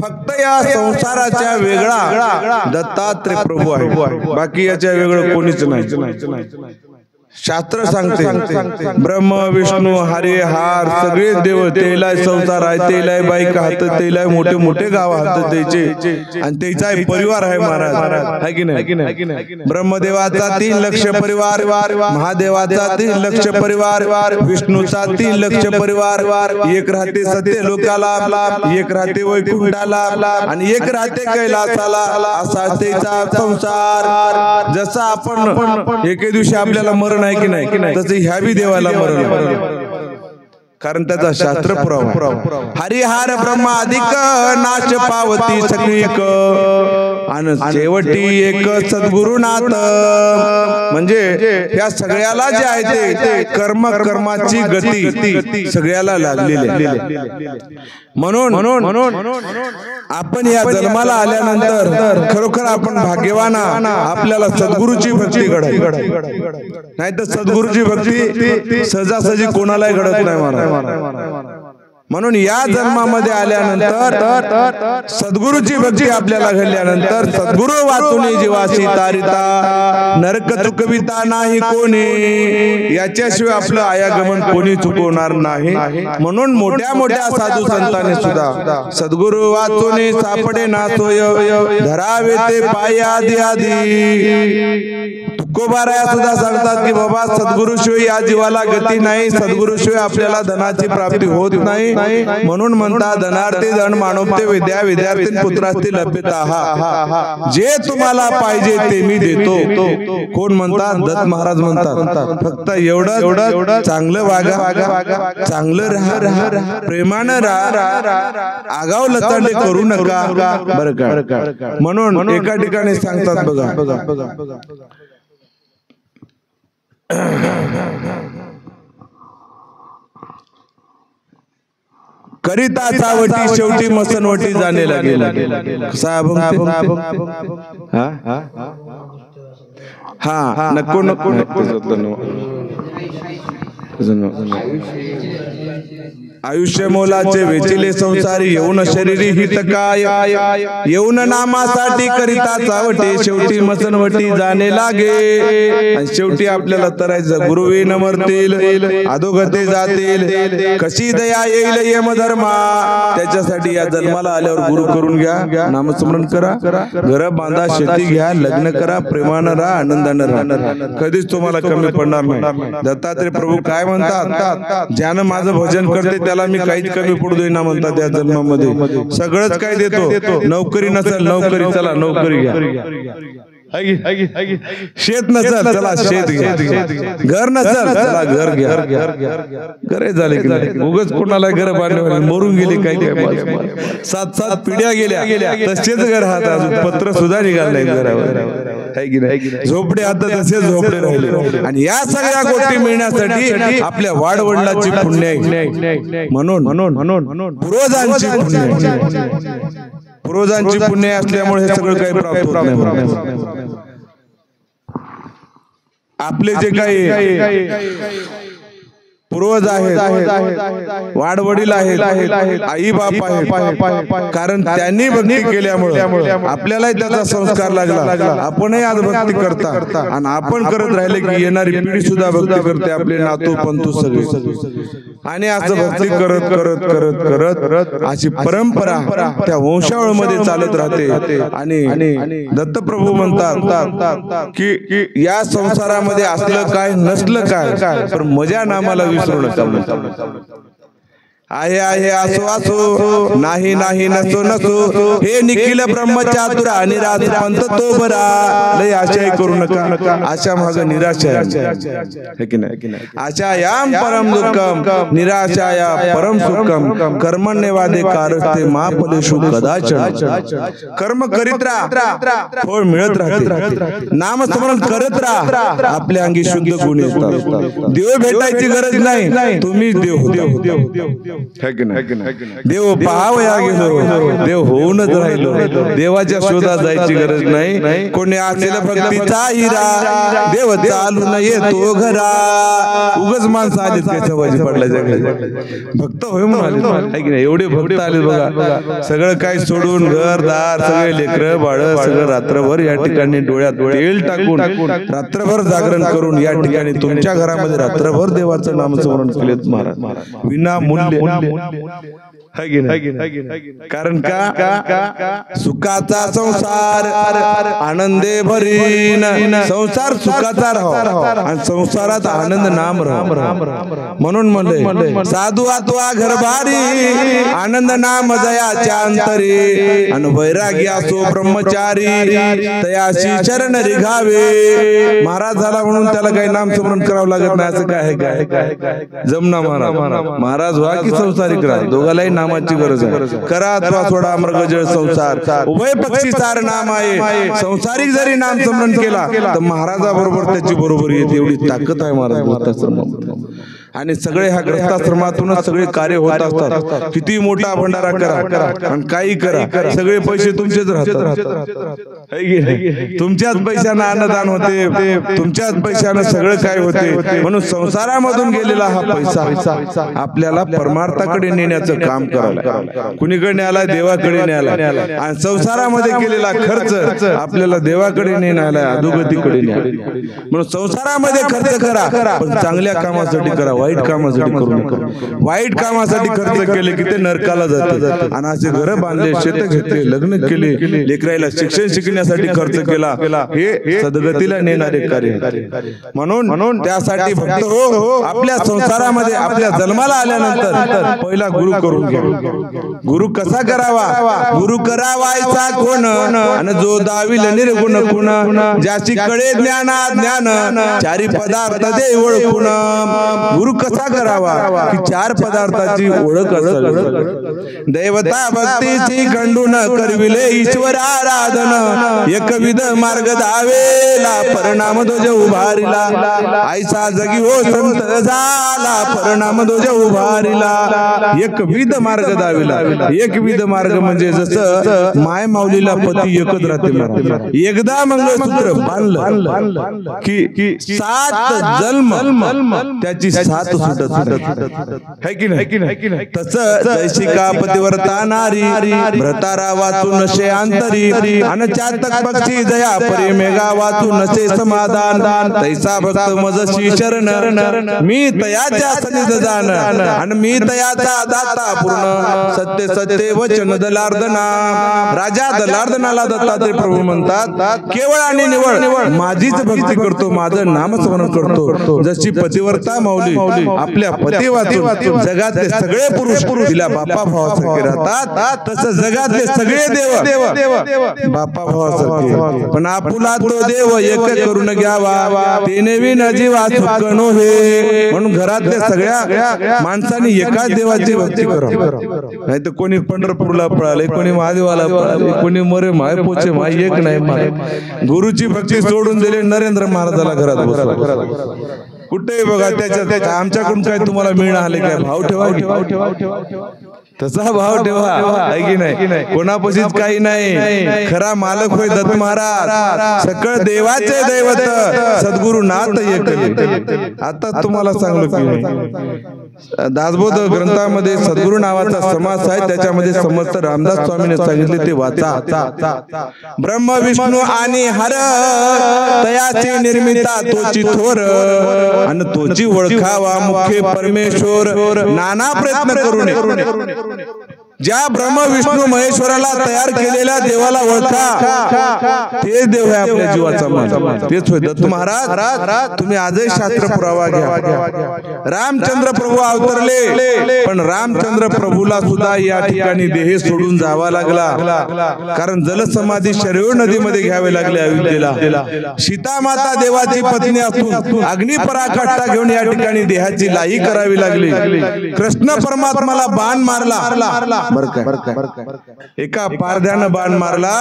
फक्त या संसाराच्या वेगळा दत्तात्रय प्रभू आहे, बाकी याच्या वेगळं कोणीच नाही. शास्त्र सांगते ब्रह्म विष्णू हरे हार सगळे देव तेलाय संसार आहे, तेलाय बाईक हात, तेलाय मोठे मोठे गाव हात द्यायचे आणि त्याचा परिवार आहे महाराज आहे की नाही. ब्रह्मदेवाचा 3 लक्ष परिवार, महादेवाचा 3 लक्ष परिवार, विष्णूचा 3 लक्ष परिवार. एक राहते सत्य लोकाला, एक राहते वैकुंठाला आणि एक राहते कैलासाला. असा त्याचा संसार. जसा आपण एके दिवशी आपल्याला मरण आहे की नाही, तसे ह्या बी देवाला मरण. कारण त्याचा शास्त्र पुरावा. हरिहार ब्रह्म अधिक नाश पावती सगळीक आणि शेवटी एक सद्गुरुनाथ. म्हणजे या सगळ्याला जे आहे ते कर्माची गती सगळ्याला लागलेली. म्हणून आपण या जन्माला आल्यानंतर खरोखर आपण भाग्यवान. आपल्याला सद्गुरूची भक्ती घडावी, नाही तर सद्गुरूची भक्ती सहजासहजी कोणालाही घडत नाही महाराज. म्हणून या जन्मामध्ये आल्यानंतर सद्गुरूची भक्ती आपल्याला घडल्यानंतर सद्गुरू वाचून जीवासी तारिता नरक चुकविता नाही कोणी. याच्याशिवाय आपलं आयागमन कोणी चुकवणार नाही. म्हणून मोठ्या मोठ्या साधू संतांनी सुद्धा सद्गुरू वाचून सापडे ना सोय धरावे ते पाय आधी आधी. तुकोबाराया सुद्धा सांगतात की बाबा सद्गुरूशिवाय या जीवाला गती नाही, सद्गुरूशिवाय आपल्याला धनाची प्राप्ती होत नाही. म्हणून म्हणतात धनार्थी धन मानवते विद्या विद्यार्थी पुत्रार्थी लभ्यता. जे तुम्हाला पाहिजे ते मी देतो. कोण म्हणतात? दत्त महाराज म्हणतात फक्त एवढं चांगलं वागा, चांगलं राहा, प्रेमानं राहा, आगाव लतांडे करू नका बरं का. म्हणून एका ठिकाणी सांगतात बघा करिता चावटी शेवटी मसनवटी जाणे लागेल. हा नको नको आयुष्य मोलाचे वेचिले संसारी येऊन शरीरी हित काय येऊन नामासाठी करिता चावटे शेवटी मसनवटी जाणे लागे. आणि शेवटी आपल्याला तरायचं गुरुवे न मरतील अधोगती जातील कशी दया येईल यमधर्मा. त्याच्यासाठी या जन्माला आल्यावर गुरु करून घ्या, नामस्मरण करा, घर बांधा, शेती घ्या, लग्न करा, प्रेमानं राहा, आनंदानं राहा. कधीच तुम्हाला कमी पडणार नाही. दत्तात्रय प्रभू काय म्हणतात? ज्यानं माझं भजन करते त्याला मी काहीच कमी पडू देईना म्हणतात. या जन्मामध्ये सगळंच काय देतो. नोकरी नसेल नोकरी, चला नोकरी घ्या. शेत नसेल चला शेत घ्या, घर नसेल चला घर घ्या. घरे झाले की नाही, उगाच कोणाला घर बांधले मरून गेले काही 7 पिढ्या गेल्या तसेच घर हात, अजून पत्र सुद्धा निघाल नाही घरावर. झोपडे आता तसेच झोपडे राहिले. आणि या सगळ्या गोष्टी मिळण्यासाठी आपल्या वाडवडिलांची पुण्य आहे. म्हणून पूर्वजांची पुण्य असल्यामुळे हे सगळं काही प्राप्त होत नाही. आपले जे काही पूर्वज आहेत, वाडवडील आहेत, आई बाप आहेत, कारण त्यांनी भक्ती केल्यामुळे आपल्यालाही त्याचा संस्कार लागला, आपणही आज भक्ती करता आणि आपण करत राहिले की येणारी पिढी सुद्धा भक्ती करते, आपले नातू पंतू सगळे, आणि असं भक्ती करत करत करत करत अशी परंपरा त्या वंशावळीमध्ये चालत राहते। आणि दत्तप्रभू म्हणतात की या संसारामध्ये असलं काय नसलं काय, पण मजा नामाला विसरू नका। आहे आहे असो असो, नाही नाही नसो नसो, हे निखिल ब्रह्मचातुर आणि पंत तो बरा, लय आशय करू नका, आशा माग निराशा आहे की नाही। आशायाम परम दुःखम निराशाया परम सुखम, कर्मण्यवादे कारस्ते महाफलेषु कदाचन। कर्म करीत राहा, फळ मिळत राहते, नामस्मरण करत राहा, आपल्या अंगी शुद्ध गुण येतात। देव भेटायची गरज नाही, तुम्हीच देव देव पाहावया गेलो, देव होऊनच राहिलो, देवाच्या शोधात जायची गरज नाही। कोणी असेल भक्तीचा हिरा, देव चालून येतो घरा, उगच माणसं आलीत त्याच्या बाजी पडला जगात, भक्त होय म्हणून आले, एवढे भक्त आले बघा, सगळं काही सोडून घरदार सगळे लेकरं बाळ सगळं रात्रभर या ठिकाणी डोळ्यात तेल टाकून रात्रभर जागरण करून या ठिकाणी तुमच्या घरामध्ये रात्रभर देवाचं नामस्मरण केलेत महाराज, विना मूल्य। कारण का सुखाचा संसार आनंदे भरीन, संसार सुखाचा राहो आणि संसारात आनंद नाम राहो, म्हणून म्हणले साधू आत्वा घरभारी, आनंद नाम जयाच्या अंतरी, आणि वैरागी असो ब्रह्मचारी, तयाशी शरण रिघावे। महाराज झाला म्हणून त्याला काही नामस्मरण करावं लागत नाही असं काय काय जमना महाराज व्हा की संसारिक राहा, दोघालाही नामाची गरज आहे। करा अथवा सोडा मृगजळ संसार, उभय पक्षी सार नाम आहे। संसारिक जरी नाम स्मरण केला तर महाराजाबरोबर त्याची बरोबरी येते, एवढी ताकद आहे महाराज। आणि सगळे ह्या ग्रस्ताश्रमातूनच सगळे कार्य होत असतात, किती मोठा भंडारा करा आणि काही करा, सगळे पैसे तुमचेच राहतात, तुमच्याच पैशानं अन्नदान होते, तुमच्याच पैशानं सगळं काय होते। म्हणून संसारामधून गेलेला हा पैसा आपल्याला परमार्थाकडे नेण्याचं काम करायला, कुणीकडे न्यायला, देवाकडे न्यायला, आणि संसारामध्ये केलेला खर्च आपल्याला देवाकडे नेण्याला, अधोगतीकडे न्यायला। म्हणून संसारामध्ये खर्च करा, पण चांगल्या कामासाठी करा, वाईट कामासाठी करू नका। वाईट कामासाठी खर्च केले की ते नरकाला जाते, आणि असे घर बांधले, शेत घेतले, लग्न केले, लेकरायला शिक्षण शिकण्यासाठी खर्च केला, हे सद्गतीला नेणारे कार्य। म्हणून त्यासाठी भक्त हो, आपल्या संसारामध्ये आपल्या जन्माला आल्यानंतर पहिला गुरु करून घ्या। गुरु कसा करावा, गुरु करावायचा कोण, आणि जो दाविल निर्गुण गुण, ज्याची कळे ज्ञाना ज्ञान, चारी पदार्थ दे ओळखून। गुरु कसा करावा की चार पदार्थाची ओळख असेल, दैवता भक्तीची खंडून करविले ईश्वर आराधन, एकविध मार्ग दावेला परिणाम ध्वज उभारिला, ऐसा जगी हो संत झाला परिणाम ध्वज उभारिला। एकविध मार्ग दावेला, एकविध मार्ग म्हणजे जसं माय माऊलीला पती एकच राहते, एकदा मंगळसूत्र बांधलं की 7 जन्म त्याची 7 है की नाही। तसं जैशी का पतिव्रता नारी, भ्रतारा वाचू नशे अंतरी, आणि चातक पक्षी दया परी मेघा वाचू नसे समाधान, तैसा भक्त मजशी शरण, मी तयाच्या सनिध जाण, आणि मी तयाचा दाता पूर्ण, सत्य सत्य वचन दलार्दना। राजा दलार्दनाला दत्तात्रय प्रभू म्हणतात, केवळ आणि निवळ माझीच भक्ती करतो, माझं नामस्मरण करतो, जशी पतिव्रता माऊली आपल्या पती वाचून जगातले सगळे पुरुष तिला बापा भावासारखे राहतात, तसं जगातले सगळे देव बापा भावासारखे, पण आपुला तो देव एक करून घ्यावा, तेने विन जीवा सुख नोहे। म्हणून घरातल्या सगळ्या माणसांनी एकाच देवाची भक्ती करावी, नाही तर कोणी पंढरपूरला पळाले, कोणी महादेवाला पळाले, कोणी मरे माय पोचे माय, एक नाही। गुरुची भक्ती सोडून दिले, नरेंद्र महाराजाला घरात बसला, कुठेही बघा त्याच्या आमच्याकडून काय तुम्हाला मिळणं आले काय, भाव ठेवा, तसा भाव ठेवा आहे की नाही. कोणापाशीच काही नाही. खरा मालक होय दत्त महाराज. सकळ देवाचे दैवत सद्गुरु नाथ एक. आता तुम्हाला सांगलो की दासबोध ग्रंथामध्ये सद्गुरु नावाचा समास आहे. त्याच्यामध्ये समर्थ रामदास स्वामीने सांगितले ते वाचा. ब्रह्म विष्णू आणि हर तयाची निर्मिता तोची थोर आणि तोची ओळखावा मुख्य परमेश्वर नाना प्रयत्न करून. ज्या ब्रह्म विष्णू महेश्वराला तयार केलेल्या देवाला ओळखा तेच देव आहे आपल्या जीवाचा मान. तेच होय दत्त महाराज. तुम्ही आजही शास्त्र पुरावा घ्या. रामचंद्र प्रभू अवतरले पण रामचंद्र प्रभूला सुद्धा या ठिकाणी देह सोडून जावा लागला. कारण जलसमाधी शरयू नदीमध्ये घ्यावे लागले अयोध्येला. सीता माता देवाची पत्नी असून अग्निपराकाष्ठा घेऊन या ठिकाणी देहाची लाही करावी लागली. कृष्ण परमात्माला बाण मारला. एका पारध्यानं बाण मारला.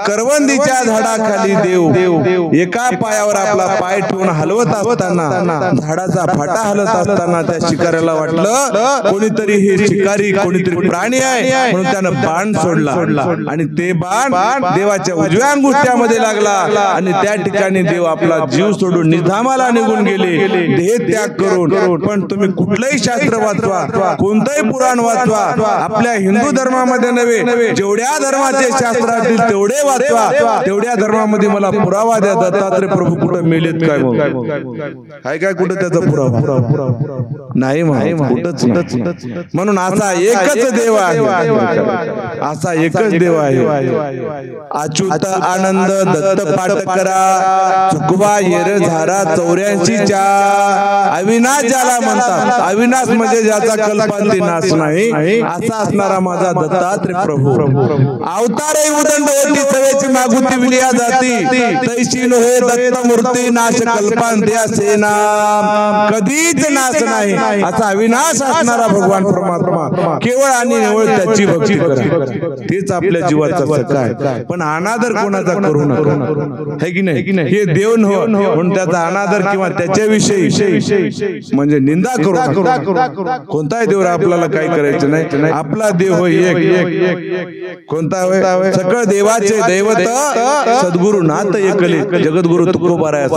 करवंदीच्या झाडाखाली देव एका पायावर आपला पाय ठेवून हलवत असताना झाडाचा फाटा हलत असताना त्या शिकाऱ्याला वाटलं कोणीतरी हे शिकारी कोणीतरी प्राणी आहे म्हणून त्यानं बाण सोडला आणि ते बाण देवाच्या उजव्या अंगुष्ट्यामध्ये लागला आणि त्या ठिकाणी देव आपला जीव सोडून निधामाला निघून गेले देह त्याग करून. पण तुम्ही कुठलंही शास्त्र वाचवा कोणतंही पुराण वाचवा आपल्या हिंदू धर्मामध्ये नव्हे जेवढ्या धर्माचे शास्त्र असतील तेवढे वाचवा. तेवढ्या धर्मामध्ये मला पुरावा द्या दत्तात्रय प्रभू कुठे मेलेत काय काय काय कुठे त्याचा पुरावा नाही कुठंच. म्हणून असा एकच देव आहे. असा एकच देव आहे. अच्युत आनंद दत्त पाठ करा चुकवा येर झारा 84च्या. अविनाश ज्याला म्हणतात. अविनाश म्हणजे ज्याचा कल्पांती नाश नाही असा असणारा माझा दत्तात्रय प्रभू. अवतारे उदंड होती सवेची मागुती विलिया जाती तैशी नोहे दत्त मूर्ती नाश कल्पांत्या सेना. कधीच नाश नाही असा अविनाश असणारा भगवान परमात्मा. केवळ आणि निवळ त्याची भक्ती करा तेच आपल्या जीवाचा सखा आहे. पण अनादर कोणाचा करू नका है की नाही. हे देव म्हणून त्याचा अनादर किंवा त्याच्याविषयी म्हणजे निंदा करू नका. कोणताही देव आपल्याला काही करायचं नाही. आपला देव होय एक. कोणता होय सकळ देवाचे दैवत सद्गुरु नाथ एकले. जगद्गुरु तुकोबाराया.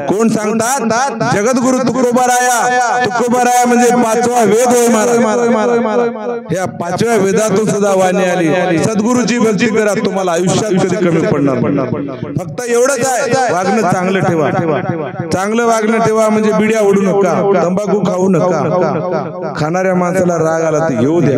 कोण सांगतात जगद्गुरु तुकोबाराया. तुकोबाराया म्हणजे 5वा वेद होय महाराज. या 5व्या वेदातून सुद्धा वाणी आली. सद्गुरूची भक्ती करा तुम्हाला आयुष्यात कधी कमी पडणार. फक्त एवढंच आहे वागणं चांगलं ठेवा. चांगलं वागणं ठेवा म्हणजे बिड्या ओढू नका तंबाखू खाऊ नका. खाणाऱ्या माणसाला राग आला तर येऊ द्या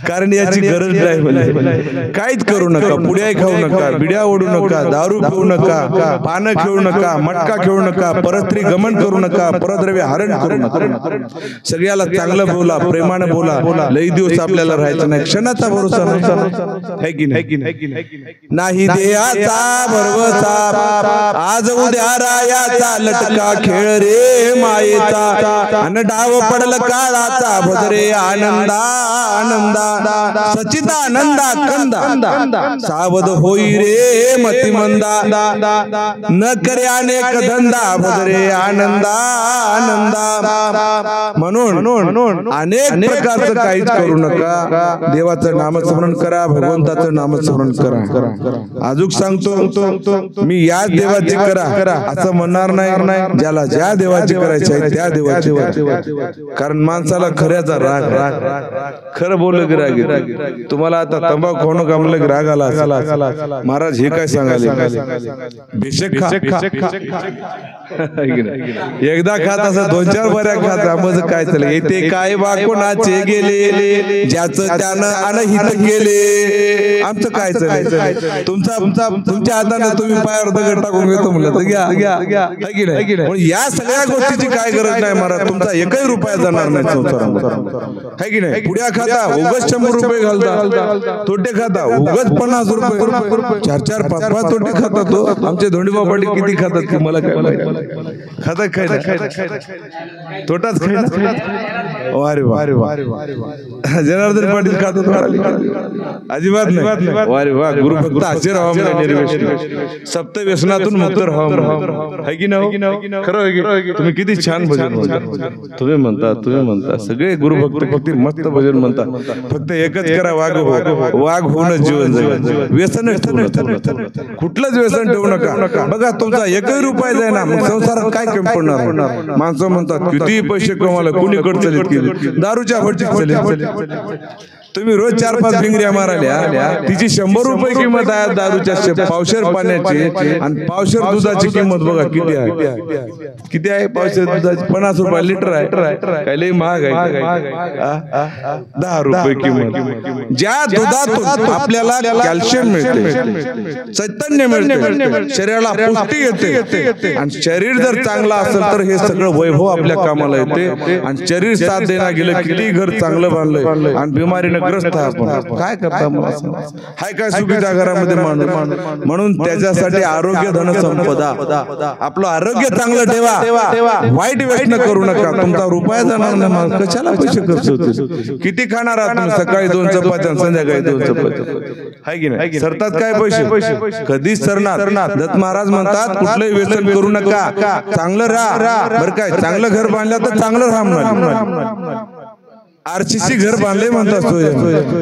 कारण याची गरज नाही. काहीच करू नका. पुड्या खाऊ नका बिड्या ओढू नका दारू पिऊ नका पानं खेळू नका मटका खेळू नका परस्त्री गमन करू नका परद्रव्य हरण करू नका. सगळ्याला चांगलं बोला प्रेमानं बोला. लई दिवस आपल्याला राहायचं नाही. क्षणाचा भरोसा नाही देहाचा भरवसा. आज उद्या रायाचा लटका खेळ रे मायेचा अन डाव पडल काळाचा भजरे आनंदा आनंदा सचिता आनंदा कंदा सावध होई रे मतिमंदा न करे अनेक धंदा भजरे आनंदा आनंदा. म्हणून अनेक प्रकारचं काहीच करू नका. देवाचं नामस्मरण करा भगवंताचं नामस्मरण करा. अजून सांगतो मी या देवाची करा असं म्हणणार नाही. ज्याला ज्या देवाची करायची आहे त्या देवाची. कारण माणसाला खऱ्याचा राग खरं बोललं की राग. तुम्हाला आता तंबाखू खाऊ नका म्हणलं की राग आला. महाराज हे काय सांगाले बेशक खा. एकदा खात असं 2-4 बऱ्या खात आमचं काय चाललं. येते काय बा कोणाचे गेले ज्याचं त्यानं अनहित केले. आमचं काय चाललंय. तुमच्या हाताने तुम्ही पायावर दगड टाकून घेतो म्हणलं तर घ्या. या सगळ्या गोष्टीची काय गरज नाही महाराज. तुमचा एकही रुपया जाणार नाही संसारामध्ये है की नाही. पुड्या खाता उगाच 100 रुपये घालता. तोटे खाता उगाच 50 रुपये. 4-4 5-5 तोटे खाता. तो आमचे धोंडीबा पाटील किती खातात की मला काय माहिती. खाता खायला तोटाच खायला. अरे वा जनार्दन पाटील खातो अजिबात नाही. वारे वा गुरुभक्त असे राहा निर्वेश सप्त व्यसनातून मुक्त राहा है की नाही. खरं तुम्ही किती छान भजन म्हणता. तुम्ही म्हणता सगळे गुरुभक्त किती मस्त भजन म्हणता. फक्त एकच करा वाघ होऊनच जीवन जगा. व्यसन कुठलंच व्यसन ठेवू नका. बघा तुमचा एकही रुपया जाय ना मग संसारात काय कमी पडणार. माणसं म्हणतात किती पैसे कमावले कुणीकडे चलित दारूच्या भरची चलित. तुम्ही रोज 4-5 भिंगऱ्या माराल्या तिची 100 रुपये किंमत आहे दारूच्या पावशेर पाण्याची आणि पावशेर दुधाची किंमत बघा किती आहे. पावशेर दुधाची 50 रुपये लिटर आहे. काय लई महाग आहे. 10 रुपये किंमत. ज्या दुधातून आपल्याला कॅल्शियम मिळते चैतन्य मिळते शरीराला पुष्टी येते आणि शरीर जर चांगला असेल तर हे सगळं वैभव आपल्या कामाला येते. आणि शरीर साथ देणार गेलं किती घर चांगलं बांधलंय आणि बिमारीनं ग्रस्त आपण काय करता. हाय काय सुखीच्या घरामध्ये माणूस म्हणून त्याच्यासाठी आरोग्य धन संपदा. आपलं आरोग्य चांगलं ठेवा. वाईट व्यसन करू नका. तुमचा रुपया जाणार नाही. कशाला पैसे खर्च होते. किती खाणार आहात. सकाळी 2 चपात्या संध्याकाळी 2 चपात्या हाय की नाही. सरतात काय पैसे कधीच सरणार. दत्त महाराज म्हणतात कुठलंही व्यसन करू नका. चांगलं राहा. बरं काय चांगलं घर बांधलं तर चांगलं राहणार. आरसीसी घर बांधले म्हणतात.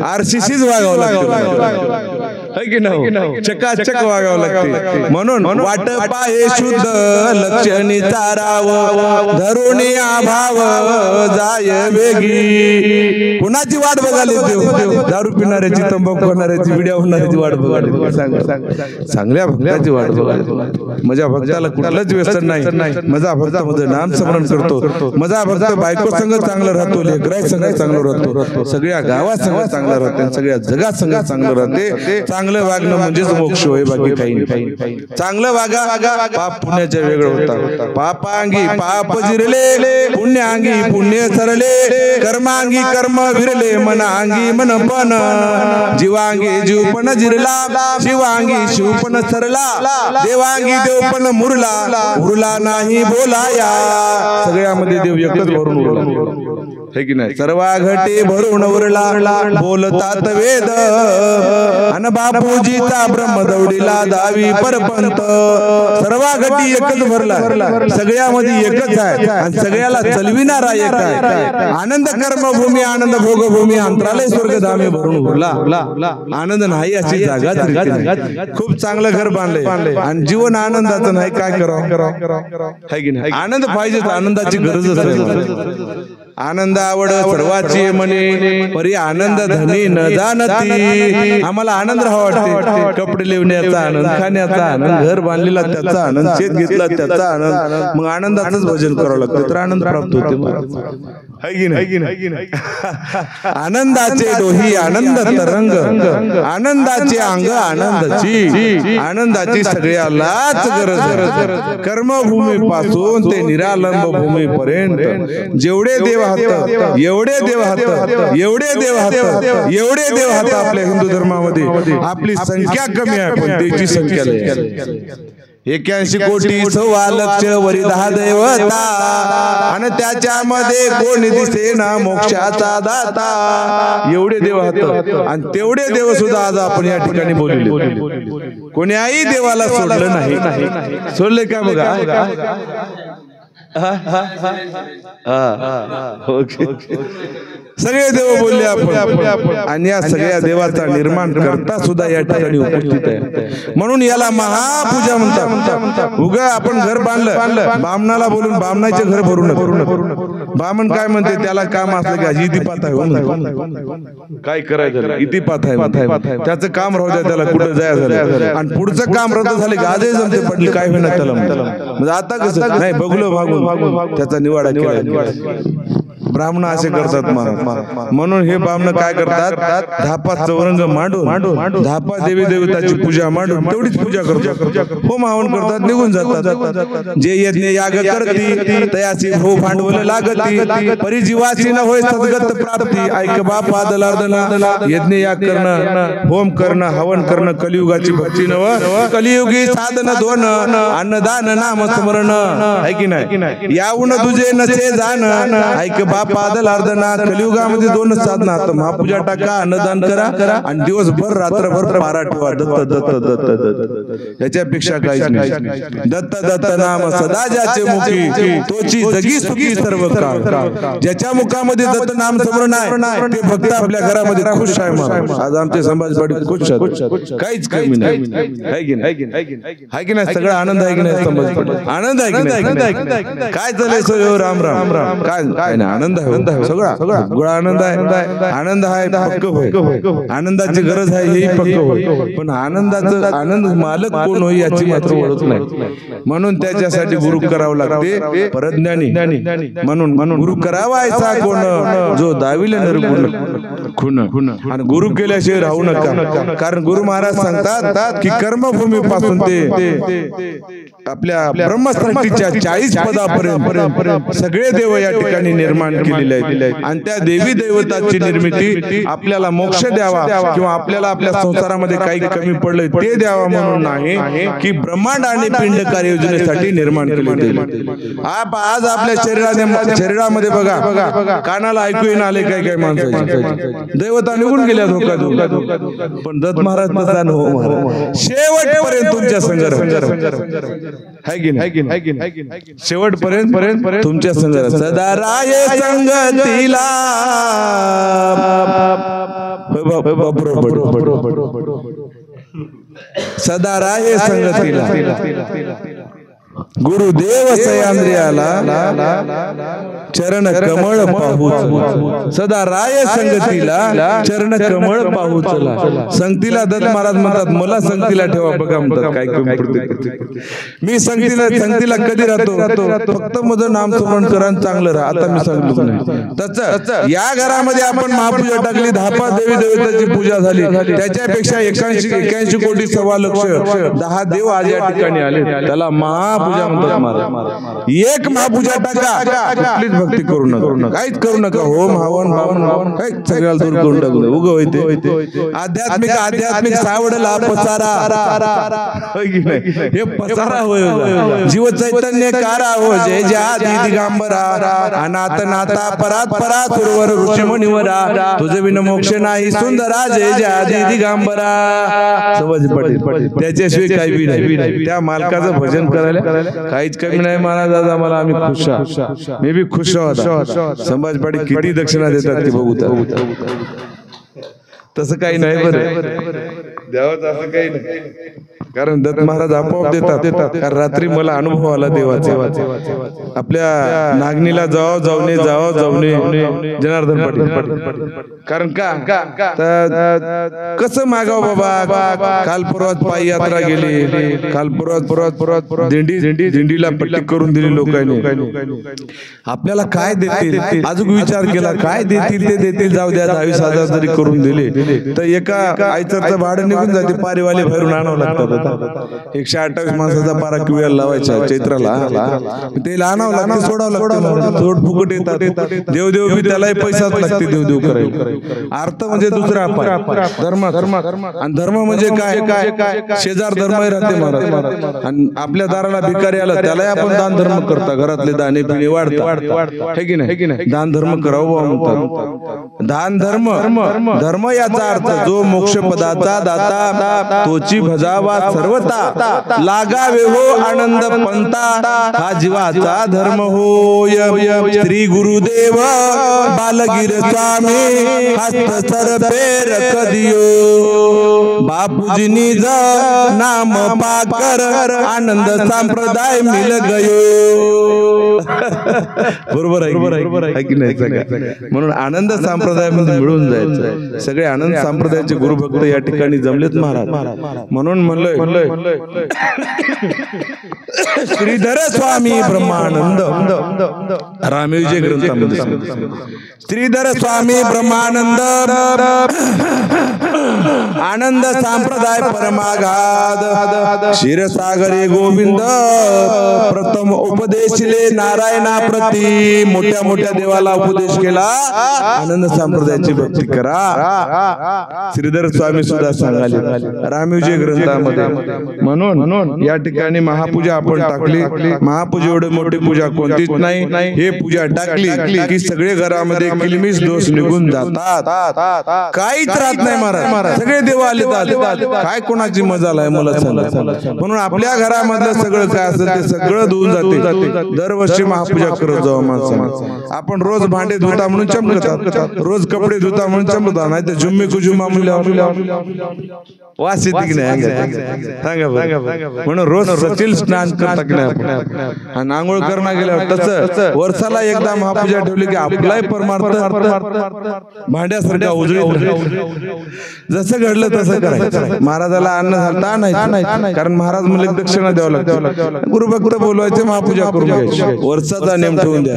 आरसीसीच वागावं लागतं की नाही. चकाचक वागावं लागते. म्हणून वाट पाहे शुद्ध लक्षणी चाराव धरून भाव जाय वेगी. कुणाची वाट बघाली. दारू पिणाऱ्याची तंबाखू खाणाऱ्याची विड्या होणाऱ्याची वाट बघाली. चांगल्या भक्ताची वाट बघाली. माझ्या भक्ताला कुठलंच व्यसन नाही. माझा भक्त मध्ये नाम स्मरण करतो. माझा भक्त बायको संग चांगलं राहतो. लेकराय संग चांगलं राहतो. सगळ्या गावात संग चांगलं राहते. सगळ्या जगात संग चांगलं राहते. चांगलं वागणं म्हणजेच मोक्ष होय. बाकी काही नाही. चांगलं वागा. पाप पुण्याच्या वेगळं होता. पापांगी पाप जिरले पुण्याअंगी पुण्य सरले कर्मांगी कर्म विरले मनांगी मनपण जीवांगी जीवपण जिरला शिवांगी शिवपण सरला देवांगी देवपण मुरला नाही बोलाया. सगळ्यामध्ये देव एकच भरून उरला हे की नाही. सर्वा घटे भरून उरला बोलतात वेद अन बापूजीचा ब्रह्म दौडीला दावी परपंत. सर्वा घटी एकच भरला. सगळ्यामध्ये एकच आहे आणि सगळ्याला चलविणारा एक आहे. आनंद कर्मभूमी आनंद भोगभूमी अंतरालय स्वर्गधामी भरून उरला. आनंद नाही अशी जागा. खूप चांगलं घर बांधले आणि जीवन आनंदाचं नाही. काय करावं है की नाही. आनंद पाहिजे. आनंदाची गरजच आहे. आनंद आवड सर्वाची म्हणे परी आनंद धनी न जाणती. आम्हाला आनंद राहावा वाटते. कपडे लिवण्याचा आनंद खाण्याचा आनंद घर बांधलेला त्याचा आनंद शेत घेतला त्याचा आनंद. मग आनंदाचंच भजन करावं लागतं तर आनंद प्राप्त होते. आनंदाचे डोही आनंद तरंग आनंदाचे अंग आनंदाची. आनंदाची सगळ्यालाच गरज. कर्मभूमी पासून ते निरालंब भूमी पर्यंत जेवढे देव हात एवढे देव हात एवढे देव हात एवढे देव हात. आपल्या हिंदू धर्मामध्ये आपली संख्या कमी आहे पण त्याची संख्या 81 कोटी 1.25 लक्ष वरी 10 दैवता आणि त्याच्यामध्ये कोणी दिसेना मोक्षाचा दाता. एवढे देव हात आणि तेवढे देव सुद्धा आज आपण या ठिकाणी बोलले. कोणीही देवाला सोडलं नाही. सोडले का बघा. सगळे देव बोलले आपण आणि या सगळ्या देवाचा निर्माण करता सुद्धा या ठिकाणी उपस्थित आहे. म्हणून याला महापूजा म्हणतात. उगा आपण घर बांधलं बामणाला बोलून बामणाचे घर भरून बामण काय म्हणते त्याला काम असलं की इतिपात आहे. काय करायचं इतिपात आहे. त्याचं काम राहू द्या. त्याला कुठं जायचं आणि पुढचं काम रद्द झाले की आजही जमते पडले काय होईना त्याला. म्हणजे आता कसं नाही बघलो भागून त्याचा निवाडा केला. ब्राह्मण असे करतात. म्हणून हे ब्राह्मण काय करतात. धापा चौरंग मांडून धापा देवी देवताची पूजा मांडून तेवढीच पूजा करतात. होम हवन करतात निघून जातात. जे यज्ञ याग करती तयाची हो भांडवल लागती परिजीवाची न होय सद्गत प्राप्ती. ऐक बापा दलार्दना यज्ञ याग करणं होम करणं हवन करणं कलियुगाची भक्ती नव कलियुगी साधन दोन अन्नदान नाम स्मरण है की नाही. याहून तुझे नसे जाण. ऐक पाप आदल अर्धना कलियुगामध्ये दोनच साधना आता महापूजा टाका अन्नदान करा आणि दिवसभर रात्रभर पारा ठेवा दत्त दत्त दत्त दत्त याच्यापेक्षा काहीच नाही दत्त दत्त नाम सदा ज्याचे मुखी तोची जगी सुखी सर्व काळ ज्याच्या मुखामध्ये दत्त नाम स्मरण आहे ते भक्त आपल्या घरामध्ये खुश आहे महाराज आज आमचे समाजवाडी खुश आहेत काहीच कमी नाही आहे की नाही सगळं आनंद आहे की नाही समाज आनंद आहे की नाही काय चाललंय सगळं राम राम राम काय काय नाही आनंद आहे सगळा सगळा आनंद आहे आनंद आहे पक्क होय आनंदाची गरज आहे हेही पक्क होय पण आनंदाचं आनंद मालक कोण होय याची मात्र ओळख नाही म्हणून त्याच्यासाठी गुरु करावं लागते परज्ञानी म्हणून गुरु करावायचा कोण जो दाविले निर्गुण खुन आणि गुरु केल्याशिवाय राहू नका कारण गुरु महाराज सांगतात की कर्मभूमी पासून ते आपल्या ब्रह्मसृष्टीच्या 40 पदापर्यंत सगळे देव या ठिकाणी निर्माण केलेले आहेत आणि त्या देवी देवताची निर्मिती आपल्याला मोक्ष द्यावा किंवा आपल्याला आपल्या संसारामध्ये काही कमी पडले ते द्यावा म्हणून नाही की ब्रह्मांड आणि पिंड कार्य योजनेसाठी निर्माण केले आज आपल्या शरीरामध्ये बघा कानाला ऐकू येणं आले काय काय माणसाचे देवता निघून गेल्या धोका पण दत्त महाराज तसा हो महाराज शेवटपर्यंत तुमच्या संघर्ष शेवटपर्यंत तुमच्या संघर्ष सदा राय संगतीला सदा राय संगतीला गुरुदेव सयांद्रियाला चरण कमळ पाहू सदा राय संगतीला चरण कमळ पाहू चला संगतीला दत्त महाराज म्हणतात मला संगतीला ठेवा बघा म्हणतात काय कमी पडते मी संगतीला कधी राहतो फक्त माझं नाम स्मरण करा चांगलं राहा आता मी सांगतो नाही तसं या घरामध्ये आपण महापूजा टाकली 10 देवी देवताची पूजा झाली त्याच्यापेक्षा 81 कोटी 1.25 लक्ष 10 देव आज या ठिकाणी आले त्याला महापूजा म्हणतात महाराज एक महापूजा टाका कुठलीच भक्ती करू नका काहीच करू नका होम हवन भावन काही सगळ्याला दूर करून टाकू नये उग होते आध्यात्मिक सावडला पसारा हे पसारा होय जीव चैतन्य कारा हो जय जय आदि दिगंबरा अनाथ नाथा परात परात सुरवर ऋषिमुनिवरा तुझे विन मोक्ष नाही सुंदरा जय जय आदि दिगंबरा समज पडेल त्याच्याशिवाय काही बी नाही त्या मालकाचं भजन करायला काहीच कमी नाही महाराज आज आम्हाला आम्ही खुश मी बी खुश आहोत समाजपाडी किती दक्षिणा देतात ते बघू तसं काही नाही बरं देवाचं असं काही नाही कारण दत्त महाराज आपोआप देतात कारण रात्री मला अनुभव आला देवाचा आपल्या नागणीला जावने जनार्दन पाटील कारण का कसं मागाव बाबा काल परवाच पायी यात्रा गेली काल परवाच दिंडीला पट्टी करून दिली लोकांनी आपल्याला काय देतील अजून विचार केला काय देतील ते देतील जाऊ द्या 20,000 जरी करून दिले तर एका आयचरचं भाडं निघून जाते पारीवाले भरून आणावं लागतात 128 माणसाचा पारा किवळ्याला लावायचा चैत्राला ते आणावं लागतं सोडावं लागतं जोड फुकट येतात देवदेव बी त्यालाही पैसाच लागते देवदेव करायला अर्थ म्हणजे दुसरा धर्म आणि धर्म म्हणजे काय शेजार धर्म राहते महाराज आणि आपल्या दाराला भिकारी आला त्यालाही आपण दान धर्म करता घरातले दाणे पिणे वाढतात हे की नाही दान धर्म करावं म्हणतात दान धर्म याचा अर्थ जो मोक्ष पदाचा दाता तोची भजावा सर्वता लागावे हो आनंद पंता हा जीवाचा धर्म होय श्री गुरुदेव बालगीर स्वामी हस्त सर पेर कदियो बापूजीनी नाम पाकर आनंद संप्रदाय मिल गयो बरोबर आहे की नाही म्हणून आनंद संप्रदाय मध्ये मिळून जायचं सगळे आनंद संप्रदायाचे गुरुभक्त या ठिकाणी जमलेत महाराज म्हणून म्हणलोय श्रीधर स्वामी ब्रह्मानंद रामविजय ग्रंथामध्ये श्रीधर स्वामी ब्रह्मानंद आनंद संप्रदाय परमागाध क्षीरसागरे गोविंद प्रथम उपदेशले नारायणा प्रती मोठ्या देवाला उपदेश केला आनंद संप्रदायाची भक्ती करा श्रीधर स्वामी सुद्धा सांगाले रामविजय ग्रंथामध्ये म्हणून या ठिकाणी महापूजा आपण टाकली. महापूजा एवढी मोठी पूजा कोणतीच नाही. हे पूजा टाकली की सगळे घरामध्ये किलमिश दोष निघून जातात. काहीच राहत नाही महाराज. सगळे देव आले काय कोणाची मजा आहे मला सांगा. म्हणून आपल्या घरामधलं सगळं काय असेल ते सगळं धुवून जाते. दरवर्षी महापूजा करत जाऊ माणसानं. आपण रोज भांडे धुता म्हणून चमकतात, रोज कपडे धुता म्हणून चमकतात, नाही तर जुम्मे कुजुमा वास येते की नाही सांगा बरं. म्हणून रोज सचिल स्नान करता की नाही आणि आंघोळ करणं गेल्यावर तसं वर्षाला एकदा महापूजा ठेवली की आपलाही परमार्थ भांड्यासारखा उजळीत जसं घडलं तसं करायचं. महाराजाला अन्न घालता नाही कारण महाराज म्हणजे दक्षिणा द्यावं लागतं. गुरुभक्त बोलवायचे महापूजा करून घ्यायची. वर्षाचा नेम ठेवून द्या.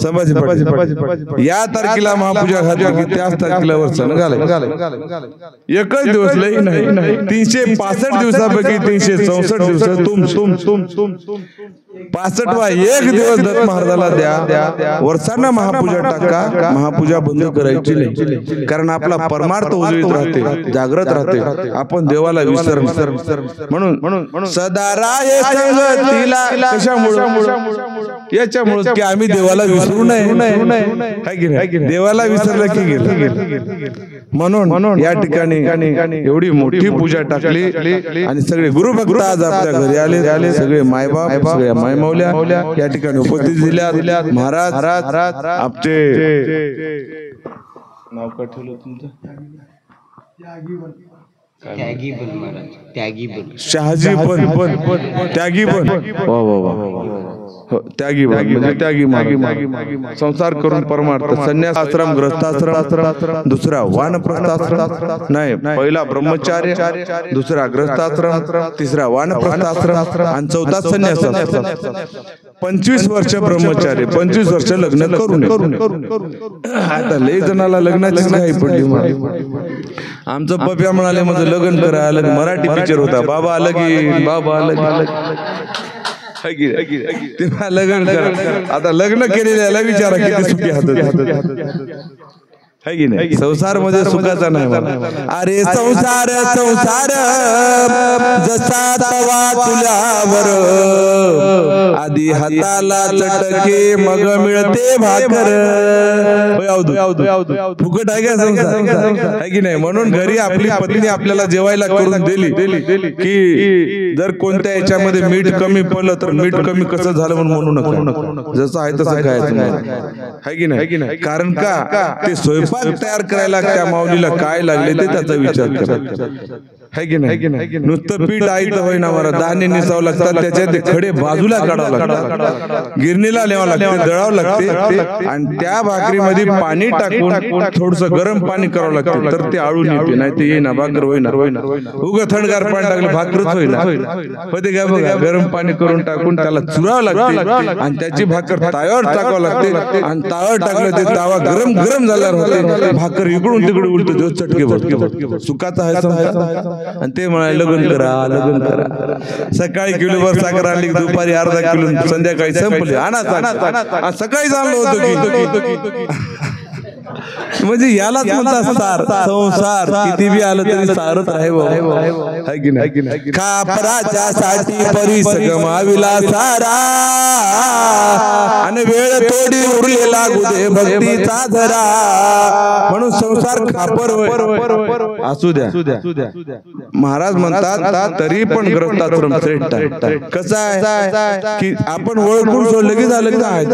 संभाजी पाटील या तारखेला महापूजा घातली की त्याच तारखेला वर्षानं घालायचं. एकच दिवस लई नाही 365 दिवसापैकी 364 दिवस तुम 65वा एक दिवस दत्त महाराजाला द्या. वर्षांना महापूजा टाका. महापूजा बंद करायची नाही कारण आपला परमार्थ उजळीत राहते, जागृत राहते. आपण देवाला विसर म्हणून सदा राहे संगतीला. कशामुळे याच्यामुळे की आम्ही देवाला विसरू नये. देवाला विसरलं की गेलं. म्हणून या ठिकाणी एवढी मोठी पूजा टाकली आणि सगळे गुरुभक्त आज आपल्या घरी आले. सगळे मायबाप, सगळ्या मायमावल्या या ठिकाणी उपस्थित दिल्या. महाराज आपचे नाव काय ठेवलं तुमचं? त्यागी बन महाराज, त्यागी बन. शहाजी बन, त्यागी बन. त्यागी म्हणजे त्यागी महाराज. संसार करून परमार्थ. संन्यास आश्रम, ग्रस्ताश्रम, दुसरा वानप्रस्थाश्रम नाही, पहिला ब्रह्मचार्य, दुसरा ग्रस्ताश्रम, तिसरा वानप्रस्थाश्रम आणि चौथा संन्यास. 25 वर्ष ब्रह्मचार्य, 25 वर्ष लग्न करून. आता लय जणाला लग्नाची घाई पडली. आमचं पप्या म्हणाले माझं लग्न करा. मराठी पिक्चर होता. बाबा आलं की बाबा आलं तेव्हा लग्न करा. आता लग्न केलेल्याला विचारा किती सुखी हातात है की नाही. संसार मध्ये सुखाचा नाही. अरे संसार जसा तवा तुल्यावर आधी हाताला चटके मग मिळते भाकर. फुकट आहे का संसार है की नाही. म्हणून घरी आपली पत्नी आपल्याला जेवायला करून दिली की जर कोणत्या याच्यामध्ये मीठ कमी पडलं तर मीठ कमी कसं झालं म्हणून म्हणू नका. जसं आहे तसं खायचं है की नाही. कारण का ते स्वयंपाक तयार करायला त्या माऊलीला काय लागले ते त्याचा विचार करा है की नाही. नुसतं पीठ आईत होईना मला धान्य निसावं लागतात. त्याच्यात खडे बाजूला काढावं लागतात, गिरणीला न्यावं लागते, दळावं लागते आणि त्या भाकरीमध्ये पाणी टाकून थोडस गरम पाणी करावं लागतं तर ते आळून येते. नाही ते येईना भाकर होईना. उगं थंडगार पाणी टाकलं भाकरच होईना. पण काय बघा गरम पाणी करून टाकून त्याला चुरावं लागते आणि त्याची भाकर ताव्यावर टाकावं लागते आणि ताव्यावर टाकलं ते तावा गरम झाल्यावर होते. भाकर इकडून तिकडे उलट चटके बघतो. सुखाचा आहे आणि ते म्हणाले लग्न करा. सकाळी किलोभर साखर आणली, दुपारी अर्धा किलो, संध्याकाळी संपले. आणा सकाळी चाललो होतो की म्हणजे यालाच म्हणतात संसार. किती बी आलं तरी सारच आहे की नाही. खापराच्या साठी परीस गमाविला सारा आणि वेळ थोडी उरलेला गुदे भक्तीचा धरा. म्हणून संसार खापर असू द्या. महाराज म्हणतात तरी पण ग्रस्ताश्रम श्रेष्ठ आहे. कसं आहे की आपण ओळखून सोडलं की झालं काय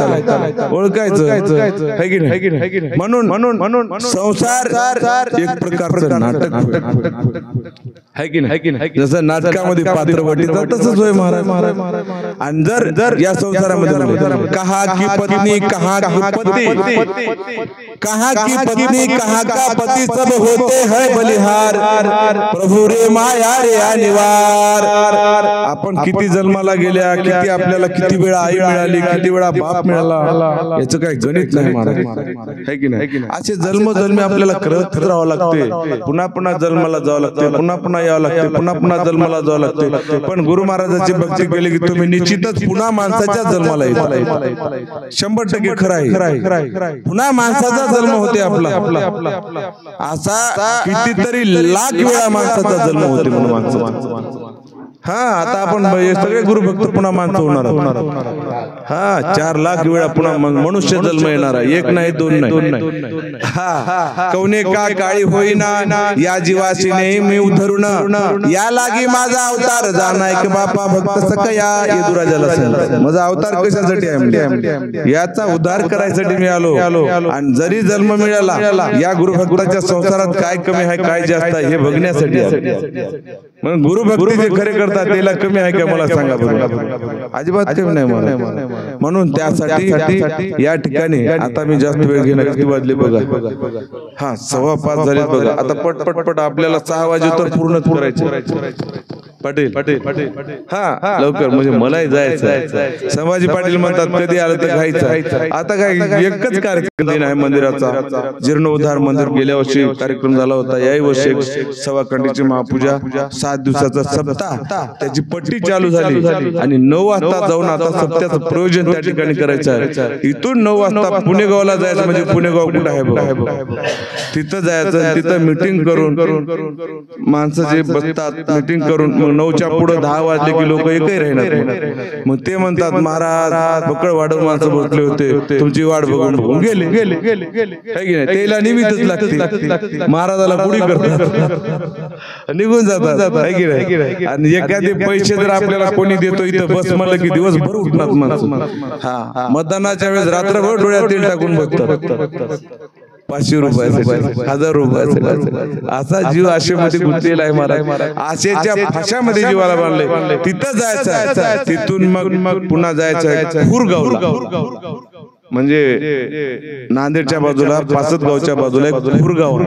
ओळखायचं है की नाही. म्हणून संसार एक प्रकारचं नाटक है की नाही. जसं नाटकामध्ये पात्र वाटीचं तसंच होय महाराज. आणि जर या संसारामध्ये कहा की पत्नी कहा की पती, कहा की पत्नी कहा का पती सब होते हैं बलिहार. प्रभू रे माया रे अनिवार. आपण किती जन्माला गेल्या, किती आपल्याला किती वेळा आई मिळाली, किती वेळा बाप मिळाला, याचं काही गणित नाही महाराज है की नाही. असे जन्मजन्मी आपल्याला करत राहावं लागते. पुन्हा जन्माला जावं लागते, पुन्हा यावं लागते, पुन्हा जन्माला जावं लागते. पण गुरु महाराजांची भक्ती केली की तुम्ही निश्चितच पुन्हा माणसाच्या जन्माला येता. 100% खरं आहे. पुन्हा माणसाचा जन्म होते आपला. असा कितीतरी लाख वेळा माणसाचा जन्म होते म्हणून माणसं. हा आता आपण सगळे गुरुभक्त पुन्हा माणसं होणार. हा 4 लाख वेळा पुन्हा मनुष्य जन्म येणार, एक नाही दोन नाही. हा कवने का काळी होईना या जीवाशी नेहमी उधरून या लागी माझा अवतार जाणाय की बापा भक्त सकया येदुराजाला सांगतात. माझा अवतार कशासाठी आहे? याचा उद्धार करायसाठी मी आलो. आणि जरी जन्म मिळाला या गुरुभक्ताच्या संसारात काय कमी आहे काय जास्त आहे हे बघण्यासाठी आलो. म्हणून गुरुभक्ती जे खरे करतात त्याला कमी आहे का मला सांगा बरं? अजिबात कमी नाही मला. म्हणून त्यासाठी या ठिकाणी आता मी जास्त वेळ घेणार. किती वाजले बघा? हा 5:15 झाले बघा. आता पट आपल्याला 6 वाजे तर पूर्णच करायचे. पाटील हा लवकर म्हणजे मलाही जायचं. संभाजी पाटील म्हणतात कधी आलं तर घ्यायचं. आता काय एकच कार्यक्रम आहे मंदिराचा. जीर्णोद्धार मंदिर गेल्या वर्षी कार्यक्रम झाला होता. याही वर्षी सवाखंडीची महापूजा 7 दिवसाचा सप्ताह त्याची पट्टी चालू झाली आणि 9 वाजता जाऊन आता सप्त्याचं प्रयोजन त्या ठिकाणी करायचं आहे. इथून 9 वाजता पुणेगावला जायचं. म्हणजे पुणेगाव कुठं आहे बघा, तिथं जायचं. तिथं मिटिंग करून माणसं जे बसतात मिटिंग करून 9च्या पुढे 10 वाजले की लोक एकही राहणार. मग ते म्हणतात महाराज बकळ वाढवून माणसं बसले होते, तुमची वाट बघून गेले. त्याला निमित्तच लागते. महाराजाला पुढे करतात निघून जातात. आणि एखादे पैसे जर आपल्याला कोणी देतो इथं बस म्हणलं की दिवसभर उठणार माणसं. हा मतदानाच्या वेळेस रात्रभर डोळ्यात तेल टाकून बसतात. 500 रुपयासाठी 1000 रुपयासाठी असा जीव आशेमध्ये गुंतलेला आहे. महाराज आशेच्या भाषामध्ये जीवाला बांधले. तिथं जायचं, तिथून मग पुन्हा जायचं खुरगाव. म्हणजे नांदेडच्या बाजूला पासदगावच्या बाजूला एक खुरगाव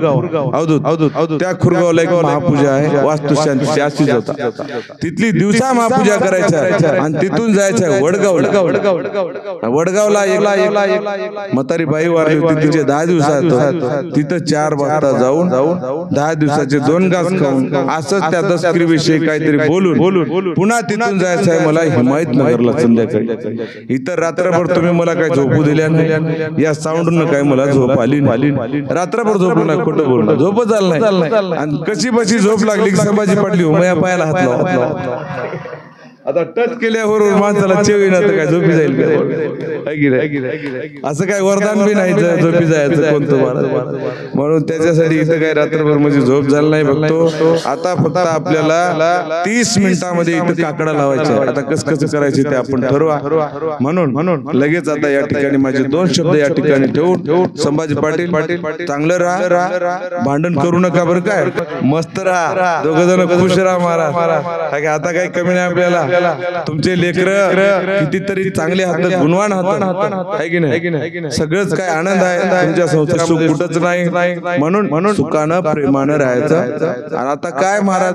अवधूत. त्या खुरगावला एक महापूजा आहे. वास्तुशांती अशीच होता. तिथली दिवसा महापूजा करायच्या आणि तिथून जायचं वडगावला. एक म्हातारी बाई वारली होती, तिचे 10 दिवसात. तिथं 4 वाजता जाऊन 10 दिवसाचे 2 घास खाऊन असंच त्या दसकरीविषयी काहीतरी बोलून पुन्हा तिथून जायचं आहे मला हिमायतनगरला संध्याकाळी. इतर रात्रभर तुम्ही मला काय झोपू दिल्या नाही. या साऊंड काय मला झोप आली. रात्रभर झोपलो नाही, खोटं बोलणं. झोपच आलं नाही. आणि कशी बशी झोप लागली संभाजी पाटली उमया पायाला हात लावा. आता टच केल्यावर माणसाला चेव येणार तर काय झोपी जाईल असं काय वरदान बी नाही झोपी जायचं कोणतं. म्हणून त्याच्यासाठी इथं काय रात्रभर म्हणजे झोप झालं नाही. बघतो आता फक्त आपल्याला 30 मिनिटांमध्ये इथं काकडा लावायचे. आता कसं करायचे ते आपण ठरवा. म्हणून लगेच आता या ठिकाणी माझे 2 शब्द या ठिकाणी ठेवून संभाजी पाटील चांगलं राहा, भांडण करू नका बरं काय, मस्त राहा, दोघ जण खुश राहा महाराज. आता काही कमी नाही आपल्याला. तुमचे लेकरं कितीतरी चांगले हात गुणवान हात आहे की नाही. सगळंच काय आनंद आहे तुमच्या संसारात, सुख कुठंच नाही. म्हणून सुखानं प्रेमानं राहायचं. आता काय महाराज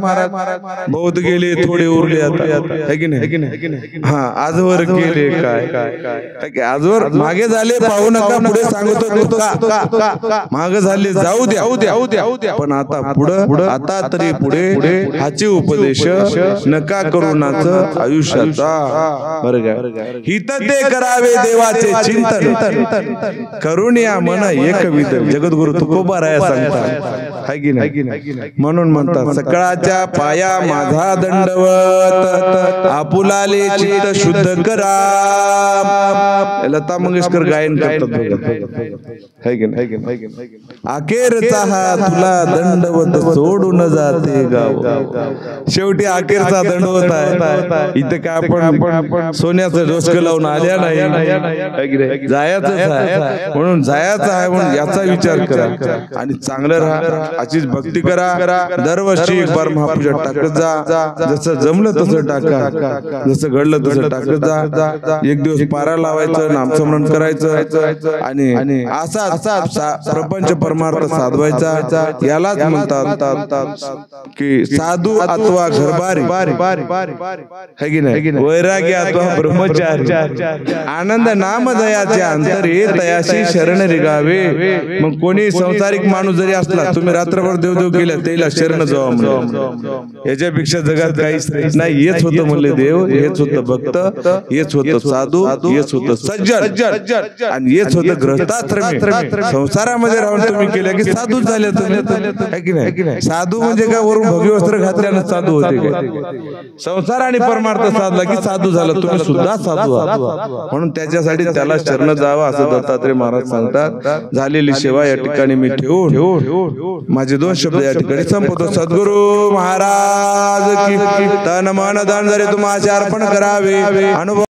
बहुत गेले थोडे उरले आता आहे की नाही. हा आजवर गेले काय आजवर मागे झाले पाहू नका, पुढे सांगतो मागे झाले जाऊ द्या. पण आता पुढं आता तरी पुढे हाचे उपदेश नका करुणाचं आयुष्याचा बरं काय हित ते करावे देवाचे चिंतन करून या मन एकविध. जगद्गुरु तुकोबाराया सांगतात हाय की नाही. म्हणून म्हणतात सकाळच्या पाया माझा दंडवत आपुलाले चित्त शुद्ध करा. लता मंगेशकर गायन करतात हाय की नाही. अखेरचा हा तुला दंडवत सोडून जाते गाव. शेवटी अखेरचा दंडवत आहे. इथे काय आपण सोन्याचं डोसकं लावून आल्या नाही, जायचं आहे. म्हणून जायचं आहे म्हणून याचा विचार करा आणि चांगलं राहा, अशीच भक्ती करा. दरवर्षी एक बार महापूजा टाकत जा. जसं जमलं तसं टाका, जसं घडलं तसं टाकत जा. एक दिवस पारा लावायचं, नामस्मरण करायचं आणि असा प्रपंच परमार्थ साधवायचा. यालाच म्हणतात की साधू अथवा घरबारी. है की नाही वैराग्य अथवा ब्रह्मचारी आनंद नाम दयाचे अंतरे तयाशी शरण रिगावे। मग कोणी संसारिक माणूस जरी असला तुम्ही रात्रभर देवदेव केल्या त्याला शरण जावा म्हणले। याच्यापेक्षा जगात काहीच नाही। हेच होतं म्हणले देव, हेच होतं भक्त, हेच होतं साधू, हेच होतं सज्जन आणि हेच होतं गृहस्थाश्रमी। संसारामध्ये राहून तुम्ही केल्या की साधू झाले तुम्ही, है की नाही? साधू म्हणजे काय वरून भगवी वस्त्र घातल्यानं साधू होते काय? संसार आणि परमार्थ साधला की साधू झालं, तुम्ही सुद्धा साधू आहात। म्हणून त्याच्यासाठी त्याला शरण जावं असं दत्तात्रय महाराज सांगतात। झालेली सेवा या ठिकाणी मी ठेवून माझे 2 शब्द या ठिकाणी संपवतो। सद्गुरु महाराज की तन मन धन जरी तुम्हाला अर्पण करावे। अनुभव